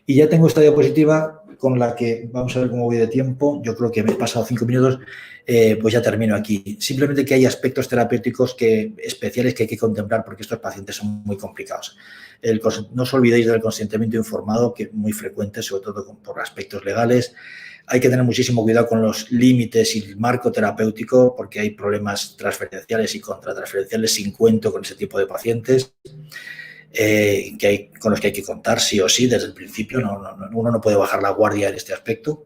Y ya tengo esta diapositiva con la que vamos a ver cómo voy de tiempo. Yo creo que me he pasado 5 minutos, pues ya termino aquí. Simplemente que hay aspectos terapéuticos especiales que hay que contemplar porque estos pacientes son muy complicados. No os olvidéis del consentimiento informado, que es muy frecuente, sobre todo por aspectos legales. Hay que tener muchísimo cuidado con los límites y el marco terapéutico porque hay problemas transferenciales y contratransferenciales sin cuento con ese tipo de pacientes. Con los que hay que contar sí o sí desde el principio. Uno no puede bajar la guardia en este aspecto.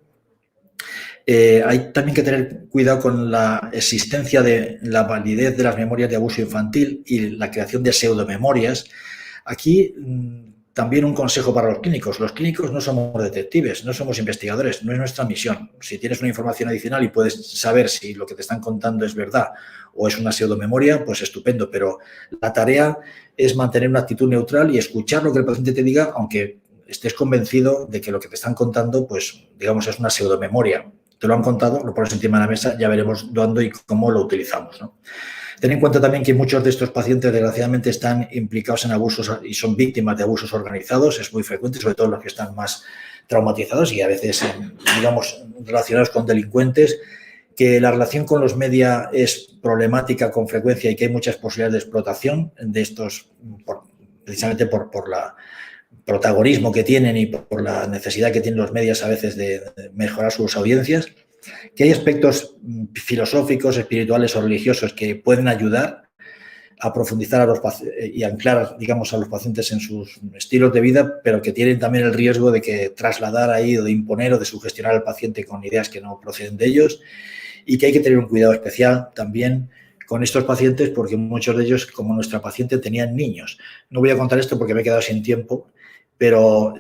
Hay también que tener cuidado con la existencia de la validez de las memorias de abuso infantil y la creación de pseudomemorias. Aquí también un consejo para los clínicos. Los clínicos no somos detectives, no somos investigadores, no es nuestra misión. Si tienes una información adicional y puedes saber si lo que te están contando es verdad o es una pseudomemoria, pues estupendo, pero la tarea es mantener una actitud neutral y escuchar lo que el paciente te diga, aunque estés convencido de que lo que te están contando, pues, digamos, es una pseudomemoria. Te lo han contado, lo pones encima de la mesa, ya veremos dónde y cómo lo utilizamos, ¿no? Ten en cuenta también que muchos de estos pacientes, desgraciadamente, están implicados en abusos y son víctimas de abusos organizados. Es muy frecuente, sobre todo los que están más traumatizados y a veces, digamos, relacionados con delincuentes, que la relación con los media es problemática con frecuencia y que hay muchas posibilidades de explotación de estos, precisamente por el protagonismo que tienen y por la necesidad que tienen los medios a veces de mejorar sus audiencias. Que hay aspectos filosóficos, espirituales o religiosos que pueden ayudar a profundizar y anclar, digamos, a los pacientes en sus estilos de vida, pero que tienen también el riesgo de que trasladar ahí o de imponer o de sugestionar al paciente con ideas que no proceden de ellos, y que hay que tener un cuidado especial también con estos pacientes porque muchos de ellos, como nuestra paciente, tenían niños. No voy a contar esto porque me he quedado sin tiempo, pero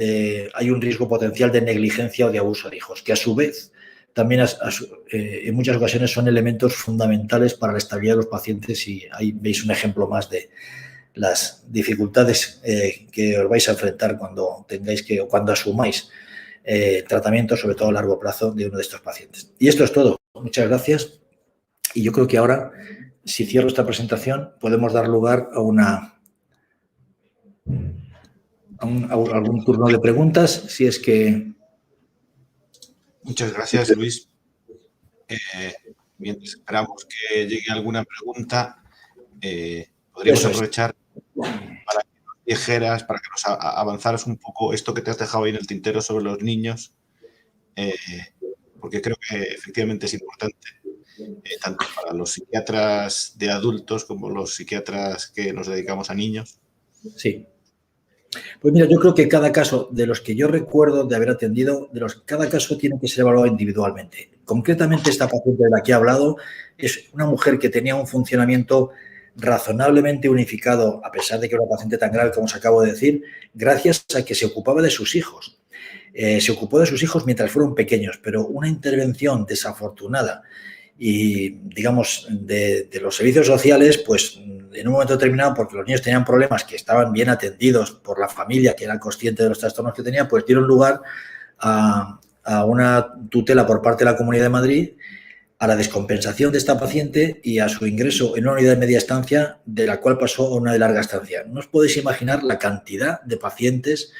hay un riesgo potencial de negligencia o de abuso de hijos, que a su vez también en muchas ocasiones son elementos fundamentales para la estabilidad de los pacientes y ahí veis un ejemplo más de las dificultades que os vais a enfrentar cuando asumáis tratamiento, sobre todo a largo plazo, de uno de estos pacientes. Y esto es todo. Muchas gracias. Y yo creo que ahora, si cierro esta presentación, podemos dar lugar a algún turno de preguntas, si es que... Muchas gracias, Luis. Mientras esperamos que llegue alguna pregunta, podríamos aprovechar para que nos dijeras, para que nos avanzaras un poco esto que te has dejado ahí en el tintero sobre los niños, porque creo que efectivamente es importante, tanto para los psiquiatras de adultos como los psiquiatras que nos dedicamos a niños. Sí. Pues mira, yo creo que cada caso, de los que yo recuerdo de haber atendido, cada caso tiene que ser evaluado individualmente. Concretamente, esta paciente de la que he hablado es una mujer que tenía un funcionamiento razonablemente unificado, a pesar de que era una paciente tan grave como os acabo de decir, gracias a que se ocupaba de sus hijos. Se ocupó de sus hijos mientras fueron pequeños, pero una intervención desafortunada y, digamos, de los servicios sociales, pues en un momento determinado, porque los niños tenían problemas que estaban bien atendidos por la familia, que era consciente de los trastornos que tenía, pues dieron lugar a una tutela por parte de la Comunidad de Madrid, a la descompensación de esta paciente y a su ingreso en una unidad de media estancia, de la cual pasó a una de larga estancia. No os podéis imaginar la cantidad de pacientes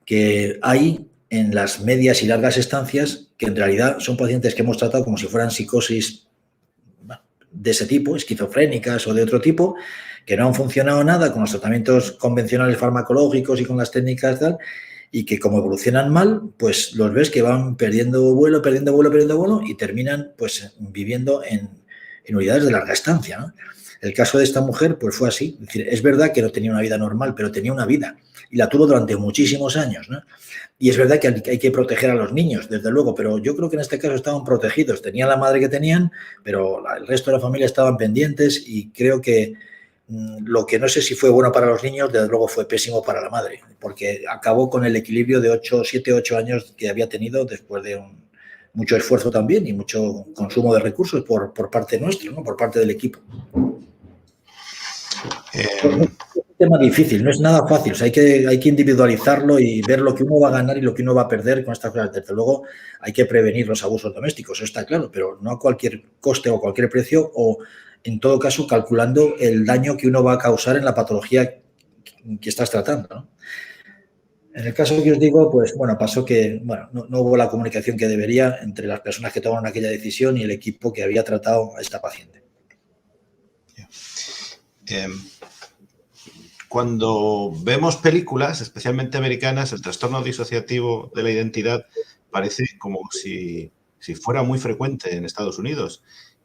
que hay en las medias y largas estancias, que en realidad son pacientes que hemos tratado como si fueran psicosis de ese tipo, esquizofrénicas o de otro tipo, que no han funcionado nada con los tratamientos convencionales farmacológicos y con las técnicas tal, y que como evolucionan mal, pues los ves que van perdiendo vuelo y terminan pues viviendo en unidades de larga estancia, ¿no? El caso de esta mujer pues fue así. Es decir, es verdad que no tenía una vida normal, pero tenía una vida. y la tuvo durante muchísimos años, ¿no? Y es verdad que hay que proteger a los niños, desde luego, pero yo creo que en este caso estaban protegidos. Tenían la madre que tenían, pero el resto de la familia estaban pendientes y creo que lo que no sé si fue bueno para los niños, desde luego fue pésimo para la madre, porque acabó con el equilibrio de 7, 8 años que había tenido después de mucho esfuerzo también y mucho consumo de recursos por parte nuestra, ¿no? Por parte del equipo. Es un tema difícil, no es nada fácil. O sea, hay que individualizarlo y ver lo que uno va a ganar y lo que uno va a perder con estas cosas. Desde luego hay que prevenir los abusos domésticos, eso está claro, pero no a cualquier coste o cualquier precio, o en todo caso calculando el daño que uno va a causar en la patología que estás tratando, ¿no? En el caso que os digo, pues bueno, pasó que no hubo la comunicación que debería entre las personas que tomaron aquella decisión y el equipo que había tratado a esta paciente. Cuando vemos películas, especialmente americanas, el trastorno disociativo de la identidad parece como si fuera muy frecuente en Estados Unidos.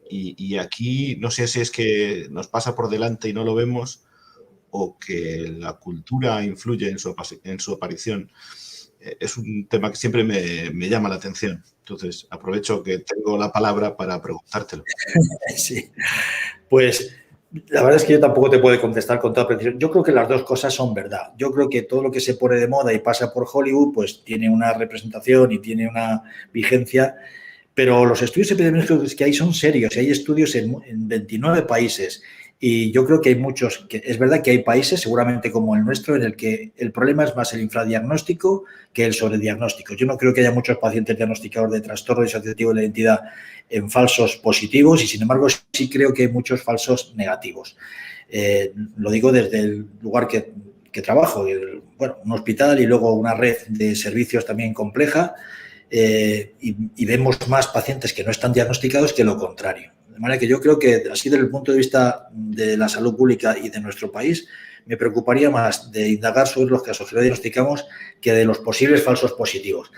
Y aquí no sé si es que nos pasa por delante y no lo vemos o que la cultura influye en su aparición. Es un tema que siempre me llama la atención. Entonces, aprovecho que tengo la palabra para preguntártelo. Sí, pues la verdad es que yo tampoco te puedo contestar con toda precisión. Yo creo que las dos cosas son verdad. Yo creo que todo lo que se pone de moda y pasa por Hollywood, pues tiene una representación y tiene una vigencia, pero los estudios epidemiológicos que hay son serios. Hay estudios en 29 países y yo creo que hay muchos. Es verdad que hay países, seguramente como el nuestro, en el que el problema es más el infradiagnóstico que el sobrediagnóstico. Yo no creo que haya muchos pacientes diagnosticados de trastorno disociativo de la identidad en falsos positivos y, sin embargo, sí creo que hay muchos falsos negativos. Lo digo desde el lugar que trabajo, un hospital y luego una red de servicios también compleja, y vemos más pacientes que no están diagnosticados que lo contrario. De manera que yo creo que, así desde el punto de vista de la salud pública y de nuestro país, me preocuparía más de indagar sobre los casos que lo diagnosticamos que de los posibles falsos positivos.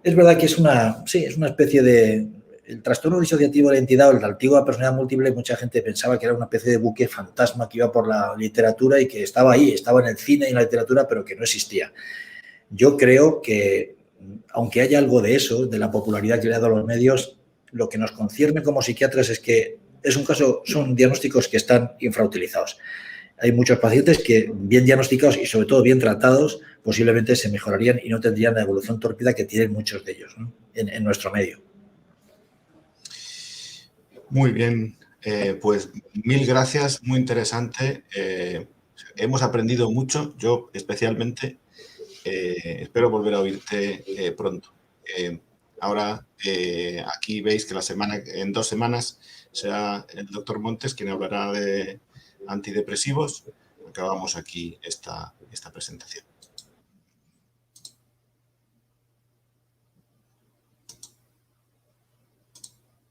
Es verdad que es una especie de... El trastorno disociativo de la identidad o la antigua personalidad múltiple, mucha gente pensaba que era una especie de buque fantasma que iba por la literatura y que estaba ahí, estaba en el cine y en la literatura, pero que no existía. Yo creo que, aunque haya algo de eso, de la popularidad que le ha dado a los medios, lo que nos concierne como psiquiatras es que son diagnósticos que están infrautilizados. Hay muchos pacientes que, bien diagnosticados y sobre todo bien tratados, posiblemente se mejorarían y no tendrían la evolución tórpida que tienen muchos de ellos, ¿no? en nuestro medio. Muy bien, pues mil gracias, muy interesante. Hemos aprendido mucho, yo especialmente. Espero volver a oírte pronto. Ahora, aquí veis que en 2 semanas será el doctor Montes quien hablará de antidepresivos. Acabamos aquí esta presentación.